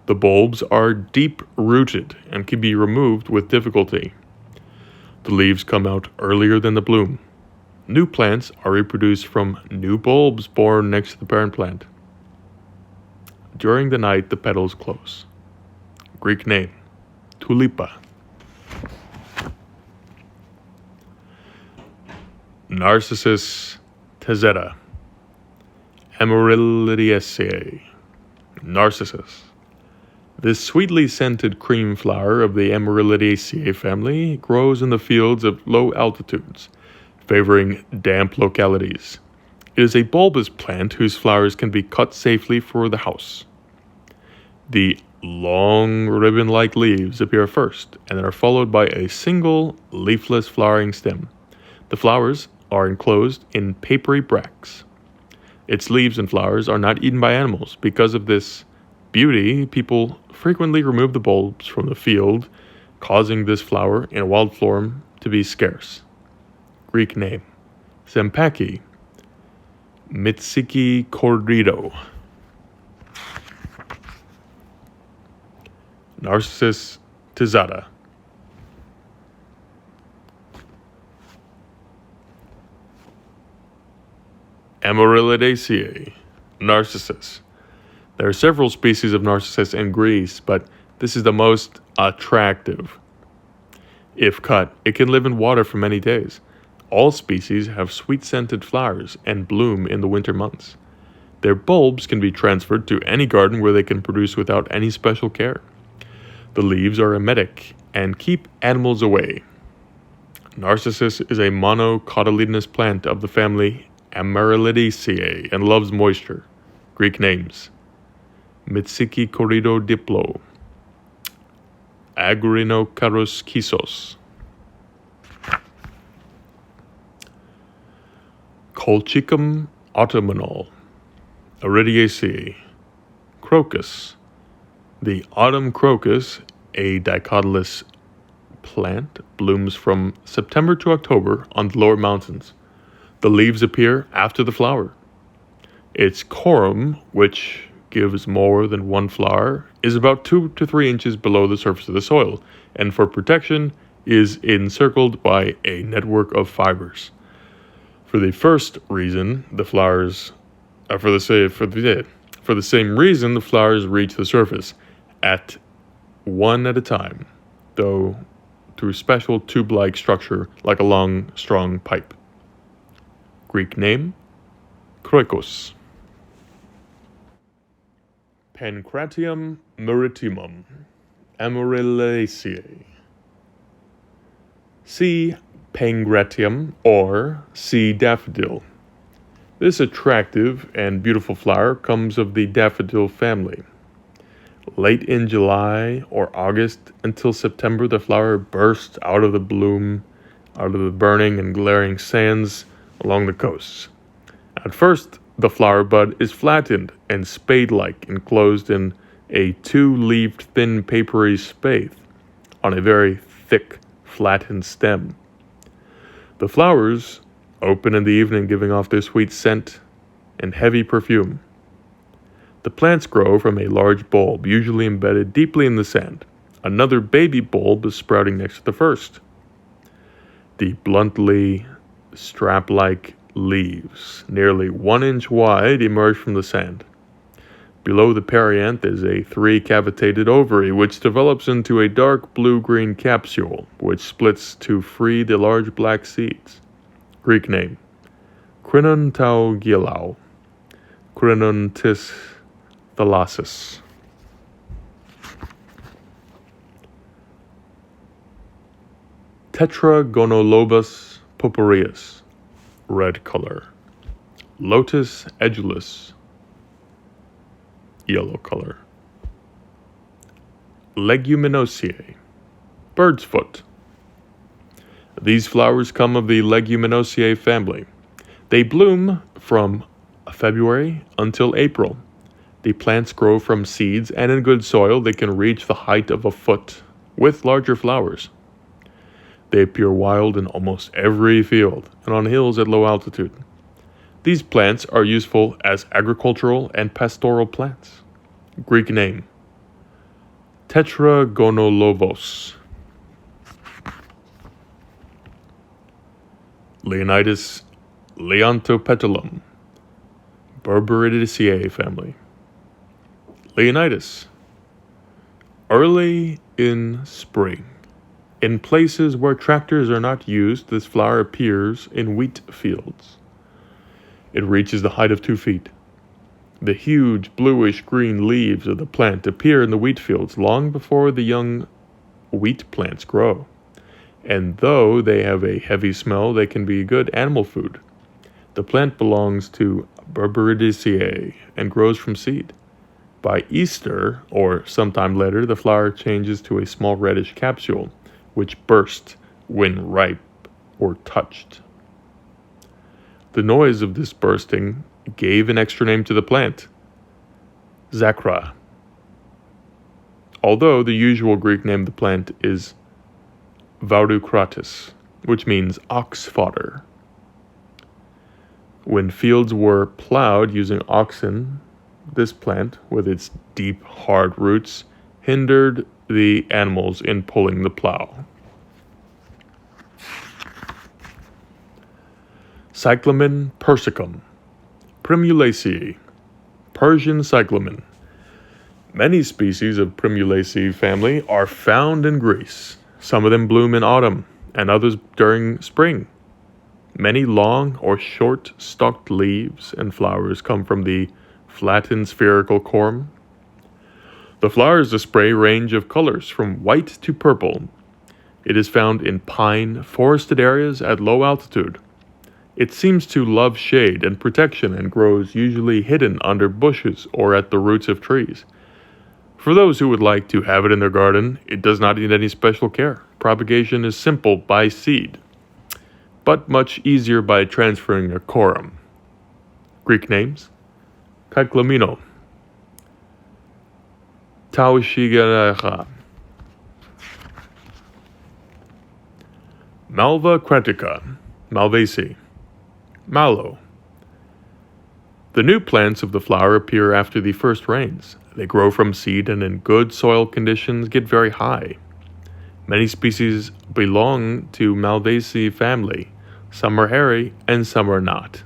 Speaker 1: The bulbs are deep-rooted and can be removed with difficulty. The leaves come out earlier than the bloom. New plants are reproduced from new bulbs born next to the parent plant. During the night, the petals close. Greek name, Tulipa. Narcissus Tazetta, Amarilliaceae, Narcissus. This sweetly scented cream flower of the Amarilliaceae family grows in the fields of low altitudes, favoring damp localities. It is a bulbous plant whose flowers can be cut safely for the house. The long ribbon-like leaves appear first and are followed by a single leafless flowering stem. The flowers are enclosed in papery bracts. Its leaves and flowers are not eaten by animals. Because of this beauty, people frequently remove the bulbs from the field, causing this flower in wild form to be scarce. Greek name, Zempaki, Mitsiki corrido. Narcissus Tazetta. Amarillidaceae, Narcissus. There are several species of Narcissus in Greece, but this is the most attractive. If cut, it can live in water for many days. All species have sweet-scented flowers and bloom in the winter months. Their bulbs can be transferred to any garden where they can produce without any special care. The leaves are emetic and keep animals away. Narcissus is a monocotyledonous plant of the family Amarillidaceae and loves moisture. Greek names, Mitsiki corrido diplo, Agrinocarus chisos. Colchicum autumnal, Iridiaceae. Crocus. The autumn crocus, a dicotyledonous plant, blooms from September to October on the lower mountains. The leaves appear after the flower. Its corym, which gives more than one flower, is about 2 to 3 inches below the surface of the soil, and for protection is encircled by a network of fibers. For the first reason, the flowers, for the same reason, the flowers reach the surface at one at a time, though through special tube-like structure like a long, strong pipe. Greek name, Crocus. Pancratium maritimum, Amarillaceae. C. Pangratium or C. Daffodil. This attractive and beautiful flower comes of the daffodil family. Late in July or August until September, the flower bursts out of the bloom, out of the burning and glaring sands along the coasts. At first, the flower bud is flattened and spade-like, enclosed in a 2-leaved thin papery spathe on a very thick, flattened stem. The flowers open in the evening, giving off their sweet scent and heavy perfume. The plants grow from a large bulb, usually embedded deeply in the sand. Another baby bulb is sprouting next to the first. The bluntly strap-like leaves, nearly 1 inch wide, emerge from the sand. Below the perianth is a 3-cavitated ovary, which develops into a dark blue-green capsule, which splits to free the large black seeds. Greek name, Crinontaugilau, Crinontis thalassius. Tetragonoloboss purpureus, red color. Lotus edulis, yellow color. Leguminosae, bird's foot. These flowers come of the Leguminosae family. They bloom from February until April. The plants grow from seeds, and in good soil they can reach the height of a foot with larger flowers. They appear wild in almost every field and on hills at low altitude. These plants are useful as agricultural and pastoral plants. Greek name, Tetragonoloboss Leonidas leontopetalum, Berberidaceae family. Leonidas, early in spring. In places where tractors are not used, this flower appears in wheat fields. It reaches the height of 2 feet. The huge bluish-green leaves of the plant appear in the wheat fields long before the young wheat plants grow. And though they have a heavy smell, they can be good animal food. The plant belongs to Berberidaceae and grows from seed. By Easter, or sometime later, the flower changes to a small reddish capsule, which burst when ripe or touched. The noise of this bursting gave an extra name to the plant, Zacra, although the usual Greek name of the plant is Vaudoucratis, which means ox fodder. When fields were plowed using oxen, this plant, with its deep, hard roots, hindered the animals in pulling the plow. Cyclamen persicum, Primulaceae, Persian cyclamen. Many species of Primulaceae family are found in Greece. Some of them bloom in autumn, and others during spring. Many long or short stalked leaves and flowers come from the flattened spherical corm. The flowers display a range of colors from white to purple. It is found in pine forested areas at low altitude. It seems to love shade and protection and grows usually hidden under bushes or at the roots of trees. For those who would like to have it in their garden, it does not need any special care. Propagation is simple by seed, but much easier by transferring a corum. Greek names: Cyclamen, Taushigarecha, Malva cretica, Malvaceae, Malo. The new plants of the flower appear after the first rains. They grow from seed and in good soil conditions get very high. Many species belong to Malvaceae family. Some are hairy and some are not.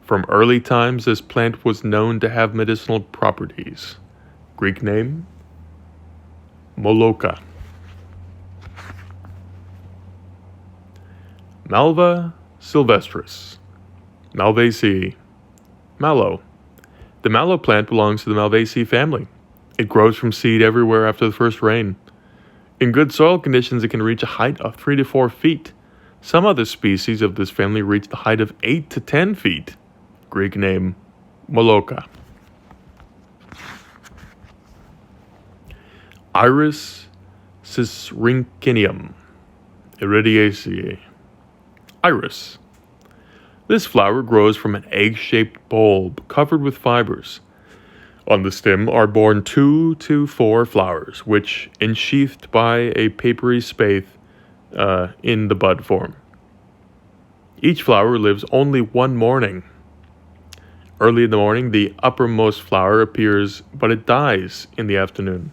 Speaker 1: From early times, this plant was known to have medicinal properties. Greek name: Maloka. Malva sylvestris, Malvaceae, Mallow. The mallow plant belongs to the Malvaceae family. It grows from seed everywhere after the first rain. In good soil conditions, it can reach a height of 3 to 4 feet. Some other species of this family reach the height of 8 to 10 feet. Greek name: Maloka. Iris cisrincinium, Iridiaceae. Iris. This flower grows from an egg-shaped bulb covered with fibers. On the stem are borne 2 to 4 flowers, which ensheathed by a papery spathe in the bud form. Each flower lives only one morning. Early in the morning, the uppermost flower appears, but it dies in the afternoon.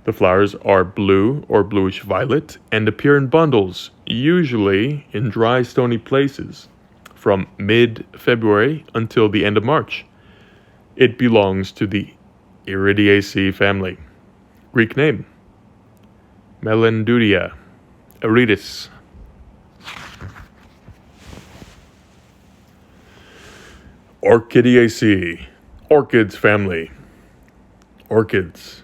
Speaker 1: The flowers are blue or bluish-violet and appear in bundles, usually in dry, stony places, from mid-February until the end of March. It belongs to the Iridiaceae family. Greek name: Melandudia, Asteritis. Orchidaceae, orchids family. Orchids.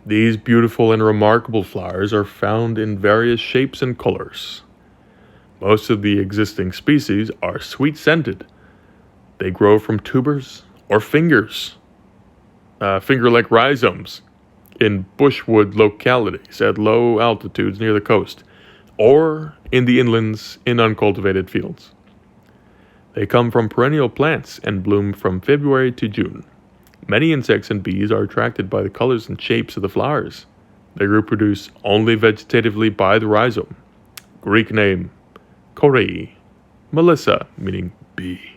Speaker 1: These beautiful and remarkable flowers are found in various shapes and colors. Most of the existing species are sweet-scented. They grow from tubers or fingers, finger-like rhizomes, in bushwood localities at low altitudes near the coast, or in the inlands in uncultivated fields. They come from perennial plants and bloom from February to June. Many insects and bees are attracted by the colors and shapes of the flowers. They reproduce only vegetatively by the rhizome. Greek name: Korei, Melissa, meaning bee.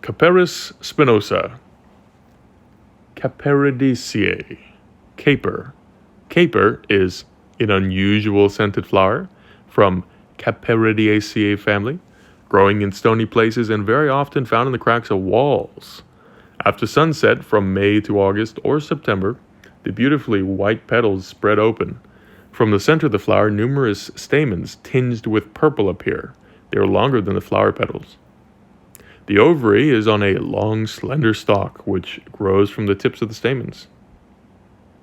Speaker 1: Caperis spinosa, Caperidaceae, caper. Caper is an unusual scented flower from Caperidaceae family, growing in stony places and very often found in the cracks of walls. After sunset from May to August or September, the beautifully white petals spread open. From the center of the flower, numerous stamens tinged with purple appear. They are longer than the flower petals. The ovary is on a long, slender stalk, which grows from the tips of the stamens.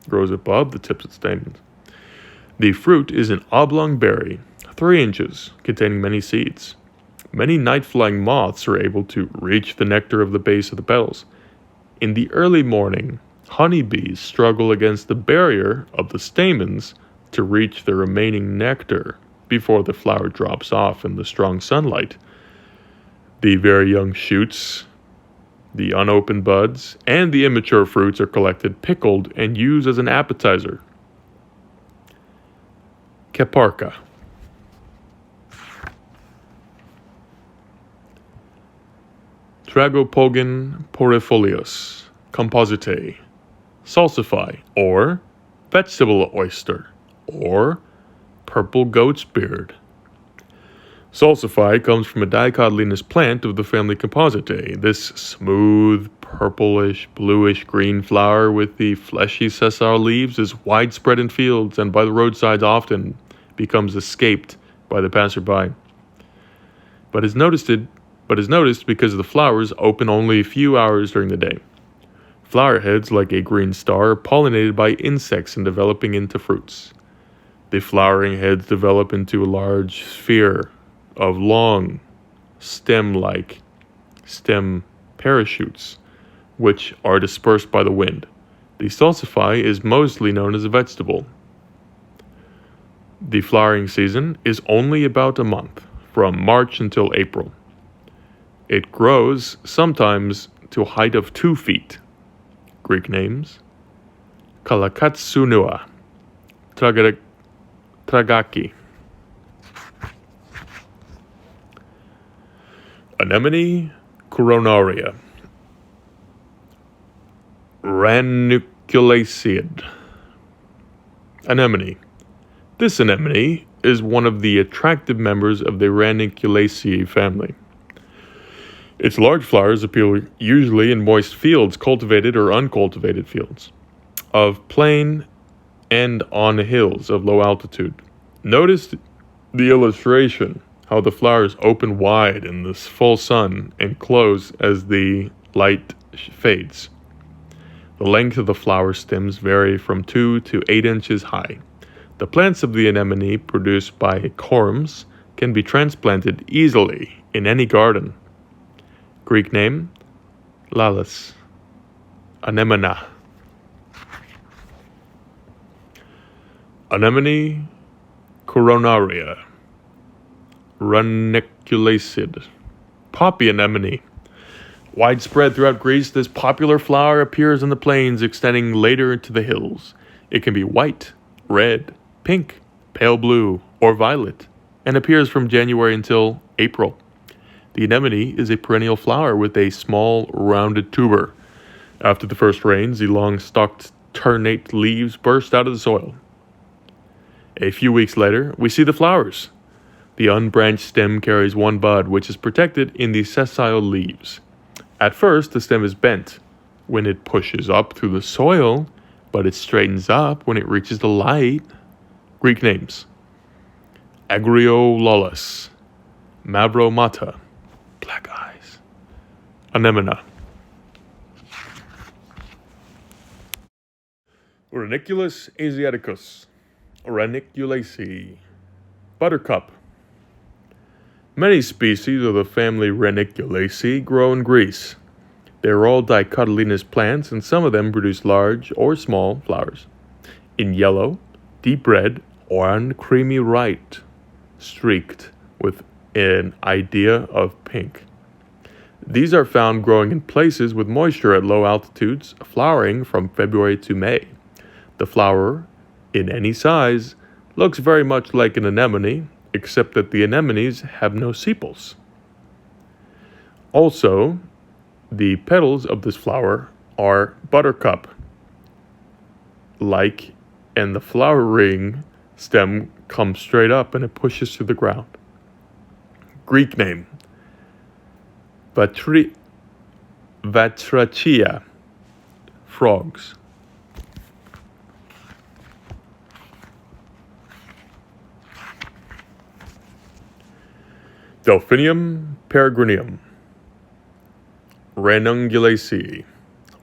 Speaker 1: Grows above the tips of the stamens. The fruit is an oblong berry, 3 inches, containing many seeds. Many night-flying moths are able to reach the nectar of the base of the petals. In the early morning, honeybees struggle against the barrier of the stamens to reach the remaining nectar before the flower drops off in the strong sunlight. The very young shoots, the unopened buds, and the immature fruits are collected, pickled, and used as an appetizer. Keparka. Tragopogon porifolius, Composite, Salsify, or vegetable oyster, or purple goat's beard. Salsify comes from a dicotyledonous plant of the family Composite. This smooth, purplish, bluish green flower with the fleshy sessile leaves is widespread in fields and by the roadsides often becomes escaped by the passerby. But is noticed because the flowers open only a few hours during the day. Flower heads, like a green star, are pollinated by insects and developing into fruits. The flowering heads develop into a large sphere of long, stem-like stem parachutes, which are dispersed by the wind. The salsify is mostly known as a vegetable. The flowering season is only about a month, from March until April. It grows sometimes to a height of 2 feet. Greek names: Kalakatsunua, Tragaki. Anemone coronaria, Ranunculaceae. Anemone. This anemone is one of the attractive members of the Ranunculaceae family. Its large flowers appear usually in moist fields, cultivated or uncultivated fields, of plain and on hills of low altitude. Notice the illustration, how the flowers open wide in the full sun and close as the light fades. The length of the flower stems vary from 2 to 8 inches high. The plants of the anemone produced by corms can be transplanted easily in any garden. Greek name: Lalas, Anemona. Anemone coronaria, Ranunculaceae. Poppy anemone. Widespread throughout Greece, this popular flower appears in the plains, extending later into the hills. It can be white, red, pink, pale blue, or violet, and appears from January until April. The anemone is a perennial flower with a small, rounded tuber. After the first rains, the long-stalked ternate leaves burst out of the soil. A few weeks later, we see the flowers. The unbranched stem carries one bud, which is protected in the sessile leaves. At first, the stem is bent when it pushes up through the soil, but it straightens up when it reaches the light. Greek names: Agriololus, Mavromata, black eyes, Anemona. Ranunculus asiaticus, Ranunculaceae, buttercup. Many species of the family Ranunculaceae grow in Greece. They are all dicotyledonous plants, and some of them produce large or small flowers in yellow, deep red, or creamy white, streaked with an idea of pink. These are found growing in places with moisture at low altitudes, flowering from February to May. The flower, in any size, looks very much like an anemone, except that the anemones have no sepals. Also, the petals of this flower are buttercup-like, and the flowering stem comes straight up and it pushes to the ground. Greek name: Batrachia, frogs. Delphinium peregrinum, Ranunculaceae,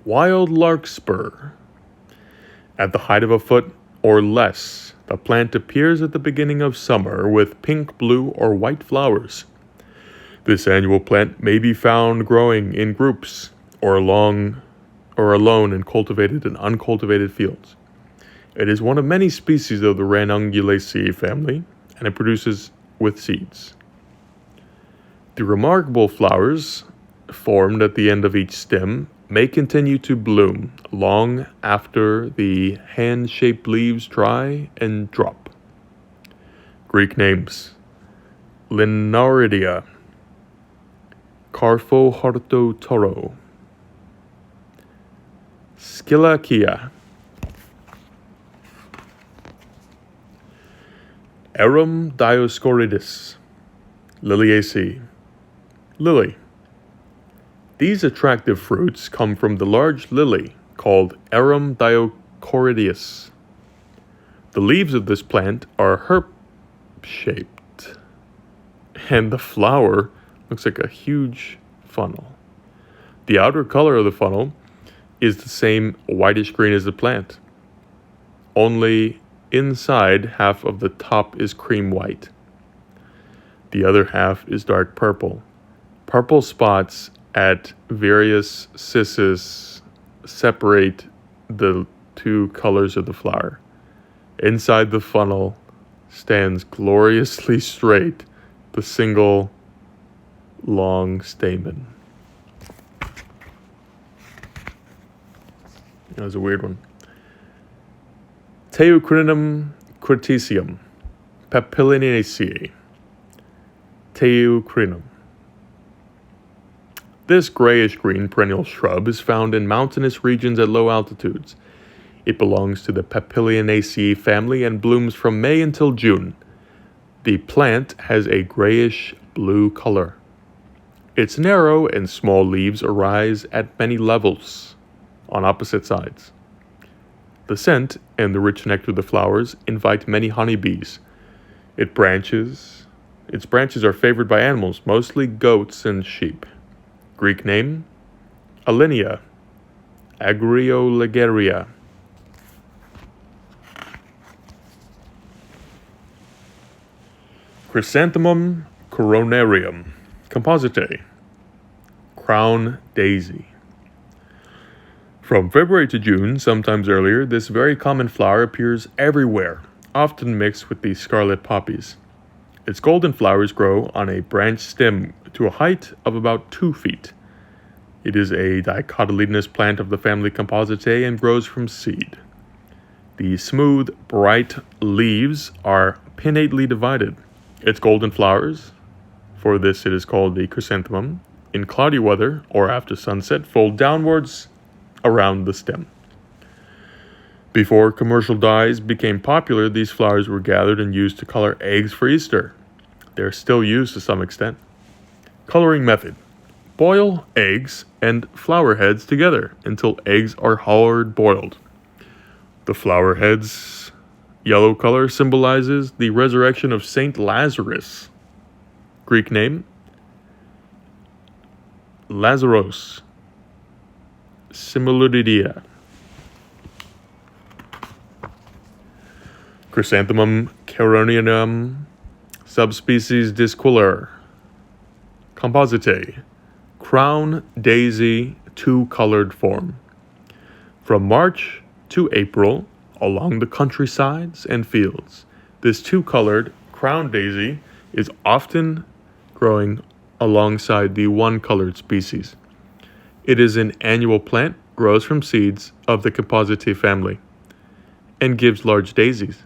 Speaker 1: wild larkspur. At the height of a foot or less, the plant appears at the beginning of summer with pink, blue, or white flowers. This annual plant may be found growing in groups or alone in cultivated and uncultivated fields. It is one of many species of the Ranunculaceae family, and it produces with seeds. The remarkable flowers formed at the end of each stem may continue to bloom long after the hand-shaped leaves dry and drop. Greek names: Linaridia, Carphohortotoro, Scyllacia, Arum dioscoridis, Liliacy, lily. These attractive fruits come from the large lily called Arum dioscoridis. The leaves of this plant are herb-shaped, and the flower looks like a huge funnel. The outer color of the funnel is the same whitish green as the plant, only inside half of the top is cream white. The other half is dark purple. Purple spots at various cissus separate the two colors of the flower. Inside the funnel stands gloriously straight the single long stamen. That was a weird one. Teucrinum criticium, Papilionaceae. Teucrinum. This grayish-green perennial shrub is found in mountainous regions at low altitudes. It belongs to the Papilionaceae family and blooms from May until June. The plant has a grayish-blue color. Its narrow and small leaves arise at many levels on opposite sides. The scent and the rich nectar of the flowers invite many honeybees. Its branches are favored by animals, mostly goats and sheep. Greek name, Alinea, Agriolageria. Chrysanthemum coronarium, Composite, crown daisy. From February to June, sometimes earlier, this very common flower appears everywhere, often mixed with the scarlet poppies. Its golden flowers grow on a branched stem to a height of about 2 feet. It is a dicotyledonous plant of the family Compositae and grows from seed. The smooth, bright leaves are pinnately divided. Its golden flowers, for this it is called the chrysanthemum, in cloudy weather or after sunset, fold downwards around the stem. Before commercial dyes became popular, these flowers were gathered and used to color eggs for Easter. They are still used to some extent. Coloring method. Boil eggs and flower heads together until eggs are hard boiled. The flower heads' yellow color symbolizes the resurrection of Saint Lazarus. Greek name, Lazaros. Similudidia. Chrysanthemum caronianum, subspecies disquilare. Composite, crown daisy, two-colored form. From March to April, along the countrysides and fields, this two-colored crown daisy is often growing alongside the one-colored species. It is an annual plant, grows from seeds of the Compositae family, and gives large daisies.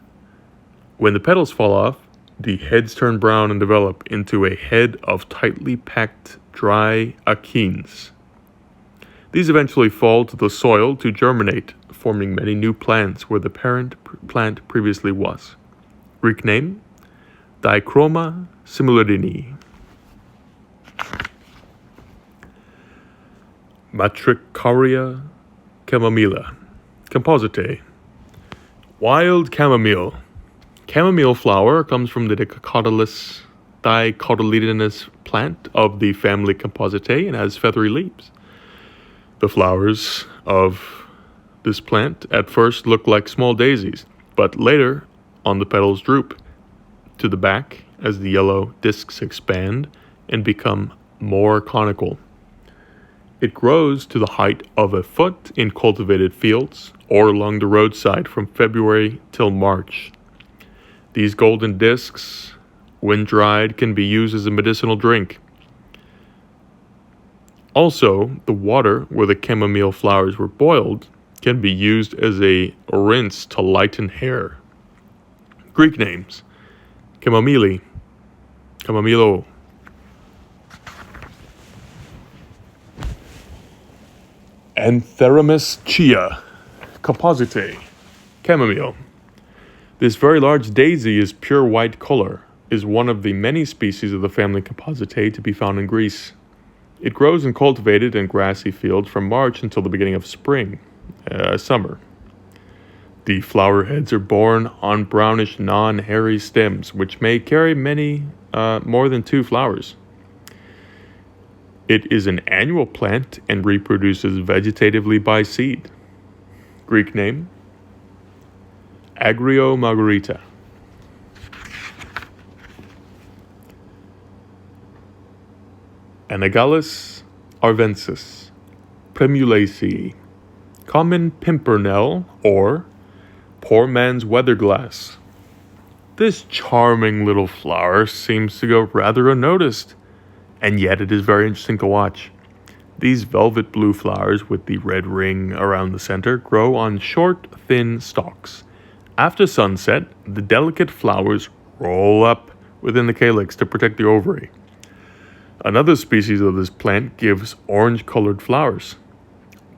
Speaker 1: When the petals fall off, the heads turn brown and develop into a head of tightly packed dry achenes. These eventually fall to the soil to germinate, forming many new plants where the parent plant previously was. Greek name, Dichroma similudini. Matricaria chamomila, Composite, wild chamomile. Chamomile flower comes from the dicotyledonous plant of the family Compositae and has feathery leaves. The flowers of this plant at first look like small daisies, but later on the petals droop to the back as the yellow discs expand and become more conical. It grows to the height of a foot in cultivated fields or along the roadside from February till March. These golden discs, when dried, can be used as a medicinal drink. Also, the water where the chamomile flowers were boiled can be used as a rinse to lighten hair. Greek names, chamomile, chamomilo. Antheramis chia, Composite, chamomile. This very large daisy is pure white color, is one of the many species of the family Compositae to be found in Greece. It grows in cultivated and grassy fields from March until the beginning of summer. The flower heads are borne on brownish non-hairy stems, which may carry many more than 2 flowers. It is an annual plant and reproduces vegetatively by seed. Greek name, Agrio margarita. Anagallis arvensis, Primulaceae, common pimpernel or poor man's weatherglass. This charming little flower seems to go rather unnoticed, and yet it is very interesting to watch. These velvet blue flowers with the red ring around the center grow on short, thin stalks. After sunset, the delicate flowers roll up within the calyx to protect the ovary. Another species of this plant gives orange-colored flowers.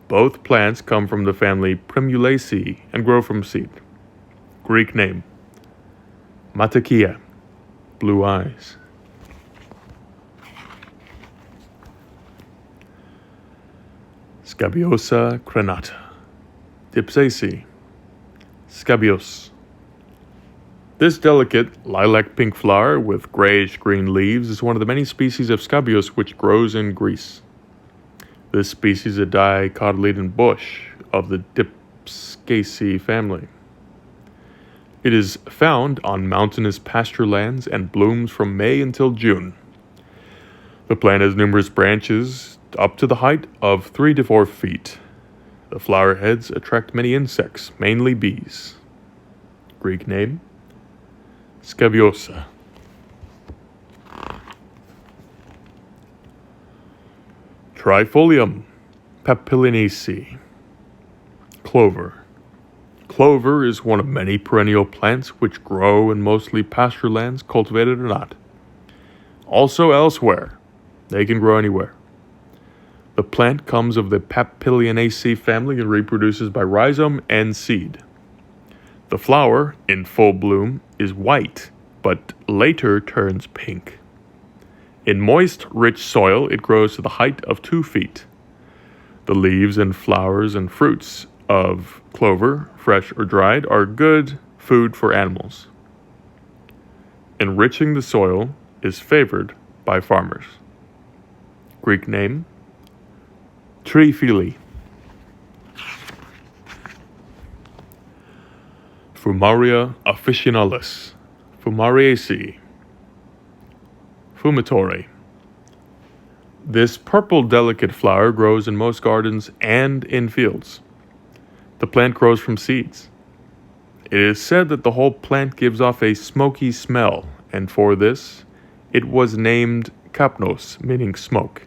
Speaker 1: Both plants come from the family Primulaceae and grow from seed. Greek name: Matakia, blue eyes. Scabiosa crenata, Dipsaceae, scabious. This delicate lilac-pink flower with grayish-green leaves is one of the many species of scabious which grows in Greece. This species is a dicotyledon bush of the Dipsaceae family. It is found on mountainous pasture lands and blooms from May until June. The plant has numerous branches up to the height of 3 to 4 feet. The flower heads attract many insects, mainly bees. Greek name: Scabiosa. Trifolium papilionaceae, clover. Clover is one of many perennial plants which grow in mostly pasture lands, cultivated or not. Also elsewhere, they can grow anywhere. The plant comes of the Papilionaceae family and reproduces by rhizome and seed. The flower, in full bloom, is white, but later turns pink. In moist, rich soil, it grows to the height of 2 feet. The leaves and flowers and fruits of clover, fresh or dried, are good food for animals. Enriching the soil is favored by farmers. Greek name: Trifoliata. Fumaria officinalis, Fumariaceae, Fumitori. This purple delicate flower grows in most gardens and in fields. The plant grows from seeds. It is said that the whole plant gives off a smoky smell, and for this, it was named kapnos, meaning smoke.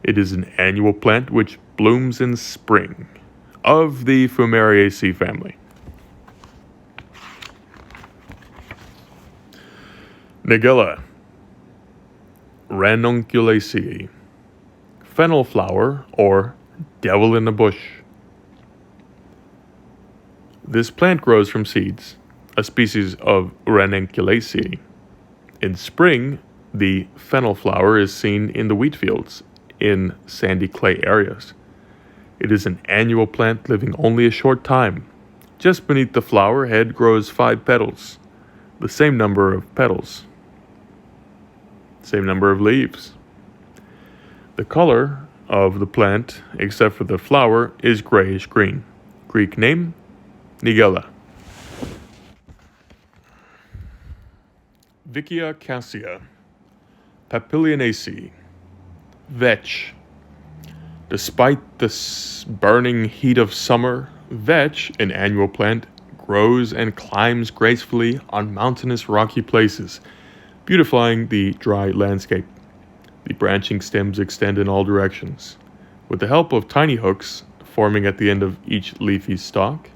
Speaker 1: It is an annual plant which blooms in spring, of the Fumariaceae family. Nigella ranunculaceae, fennel flower or devil in the bush. This plant grows from seeds, a species of ranunculaceae. In spring, the fennel flower is seen in the wheat fields in sandy clay areas. It is an annual plant living only a short time. Just beneath the flower head grows 5 petals, the same number of petals, same number of leaves. The color of the plant, except for the flower, is grayish-green. Greek name: Nigella. Vicia cassia, Papilionaceae, vetch. Despite the burning heat of summer, vetch, an annual plant, grows and climbs gracefully on mountainous rocky places, beautifying the dry landscape. The branching stems extend in all directions. With the help of tiny hooks forming at the end of each leafy stalk,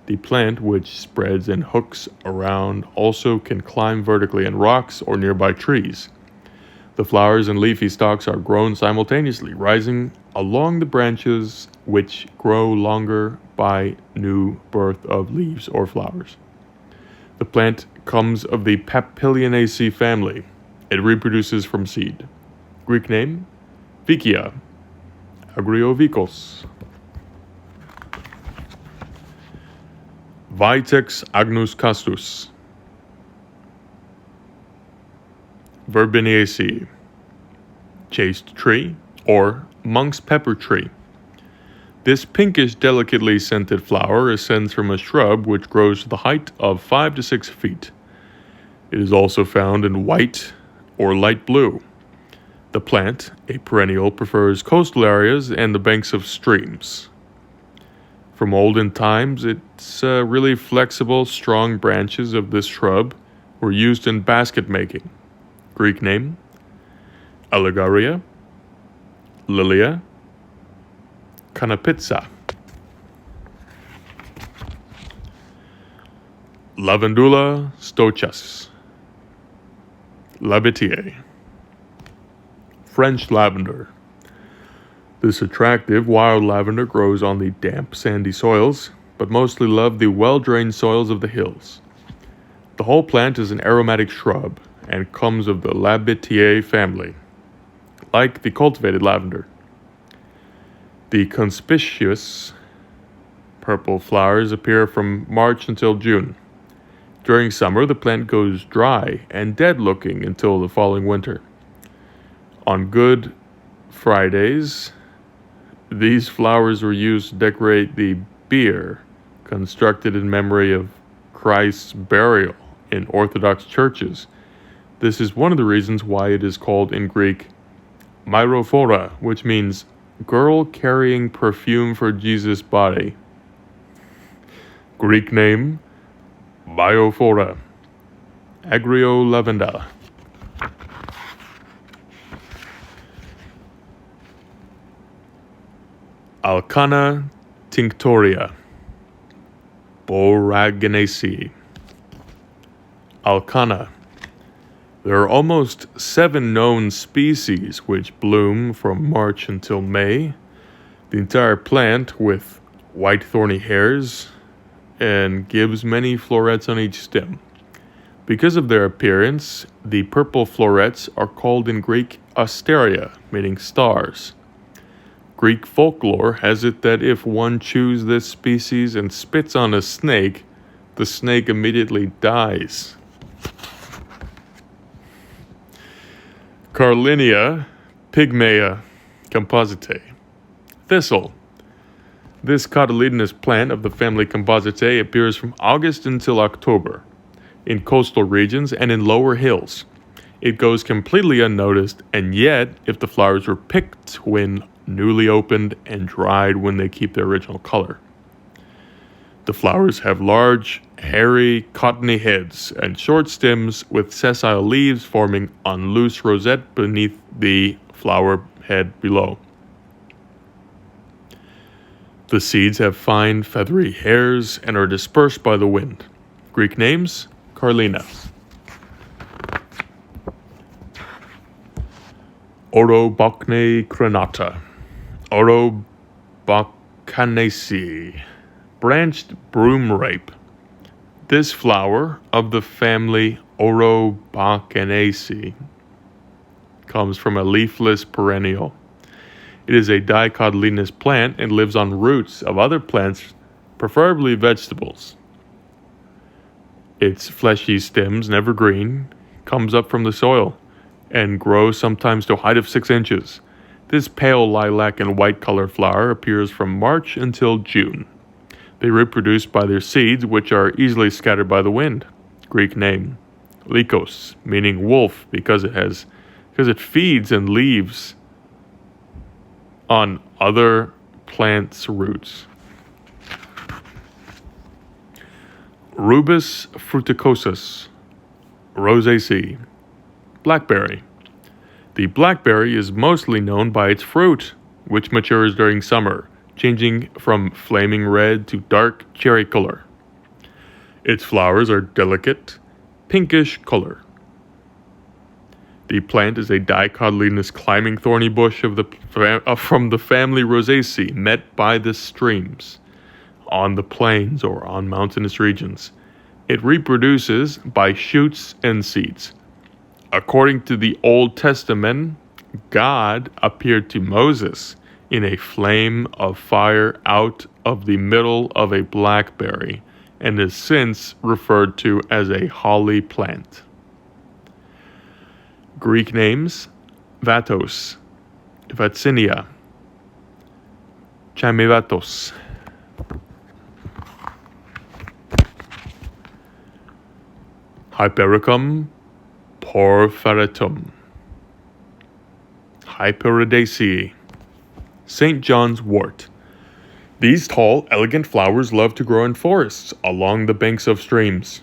Speaker 1: the plant, which spreads and hooks around, also can climb vertically on rocks or nearby trees. The flowers and leafy stalks are grown simultaneously, rising along the branches, which grow longer by new birth of leaves or flowers. The plant comes of the Papilionaceae family. It reproduces from seed. Greek name: Vicia agriovikos. Vitex agnus castus, Verbeniaceae, chaste tree or monk's pepper tree. This pinkish, delicately scented flower ascends from a shrub which grows to the height of 5 to 6 feet. It is also found in white or light blue. The plant, a perennial, prefers coastal areas and the banks of streams. From olden times, its really flexible, strong branches of this shrub were used in basket making. Greek name, Allegoria, Lilia, Kanapitsa. Lavandula stochas, Labitiae. French lavender. This attractive wild lavender grows on the damp, sandy soils, but mostly love the well-drained soils of the hills. The whole plant is an aromatic shrub and comes of the Labitiae family, like the cultivated lavender. The conspicuous purple flowers appear from March until June. During summer, the plant goes dry and dead-looking until the following winter. On Good Fridays, these flowers were used to decorate the bier, constructed in memory of Christ's burial in Orthodox churches. This is one of the reasons why it is called in Greek Myrophora, which means girl carrying perfume for Jesus' body. Greek name, Biophora, Agrio lavanda. Alcana tinctoria, Boraginaceae. Alcana. There are almost 7 known species which bloom from March until May. The entire plant with white thorny hairs and gives many florets on each stem. Because of their appearance, the purple florets are called in Greek asteria, meaning stars. Greek folklore has it that if one chews this species and spits on a snake, the snake immediately dies. Carlinia pygmaea composite. Thistle. This cotyledonous plant of the family Compositae appears from August until October, in coastal regions and in lower hills. It goes completely unnoticed, and yet, if the flowers were picked when newly opened and dried when they keep their original color. The flowers have large, hairy, cottony heads and short stems with sessile leaves forming on loose rosette beneath the flower head below. The seeds have fine, feathery hairs and are dispersed by the wind. Greek names, Carlina. Orobacne crenata, Orobacanaceae, branched broom rape. This flower of the family Orobacanaceae comes from a leafless perennial. It is a dicotyledonous plant and lives on roots of other plants, preferably vegetables. Its fleshy stems, never green, comes up from the soil and grows sometimes to a height of 6 inches. This pale lilac and white colored flower appears from March until June. They reproduce by their seeds, which are easily scattered by the wind. Greek name, Lycos, meaning wolf, because it feeds and leaves on other plants' roots. Rubus fruticosus, Rosaceae, blackberry. The blackberry is mostly known by its fruit, which matures during summer, changing from flaming red to dark cherry color. Its flowers are delicate, pinkish color. The plant is a dicotyledonous climbing thorny bush from the family Rosaceae, met by the streams, on the plains or on mountainous regions. It reproduces by shoots and seeds. According to the Old Testament, God appeared to Moses in a flame of fire out of the middle of a blackberry, and is since referred to as a holly plant. Greek names, Vatos, Vacinia, Chamivatos. Hypericum porphyratum. Hyperidaceae. St. John's wort. These tall, elegant flowers love to grow in forests along the banks of streams.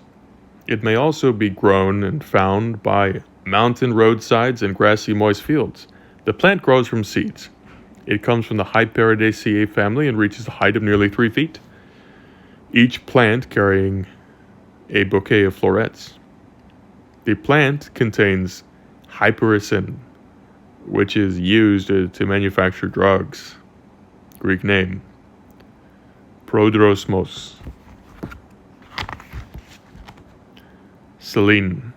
Speaker 1: It may also be grown and found by mountain roadsides and grassy moist fields. The plant grows from seeds. It comes from the Hyperidaceae family and reaches a height of nearly 3 feet, each plant carrying a bouquet of florets. The plant contains hypericin, which is used to manufacture drugs. Greek name, Prodrosmos. Selene.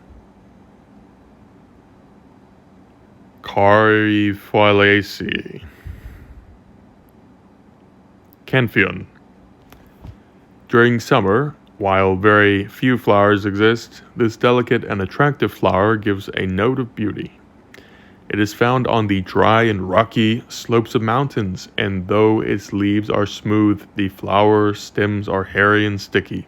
Speaker 1: Trifoliata. Canphion. During summer, while very few flowers exist, this delicate and attractive flower gives a note of beauty. It is found on the dry and rocky slopes of mountains, and though its leaves are smooth, the flower stems are hairy and sticky.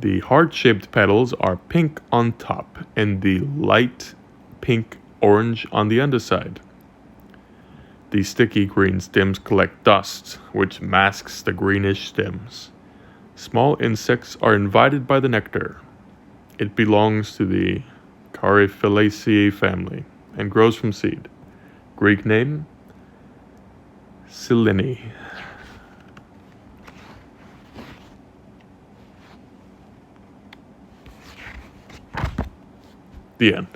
Speaker 1: The heart-shaped petals are pink on top and the light pink-orange on the underside. The sticky green stems collect dust, which masks the greenish stems. Small insects are invited by the nectar. It belongs to the Trifoliaceae family and grows from seed. Greek name, Selene. The end.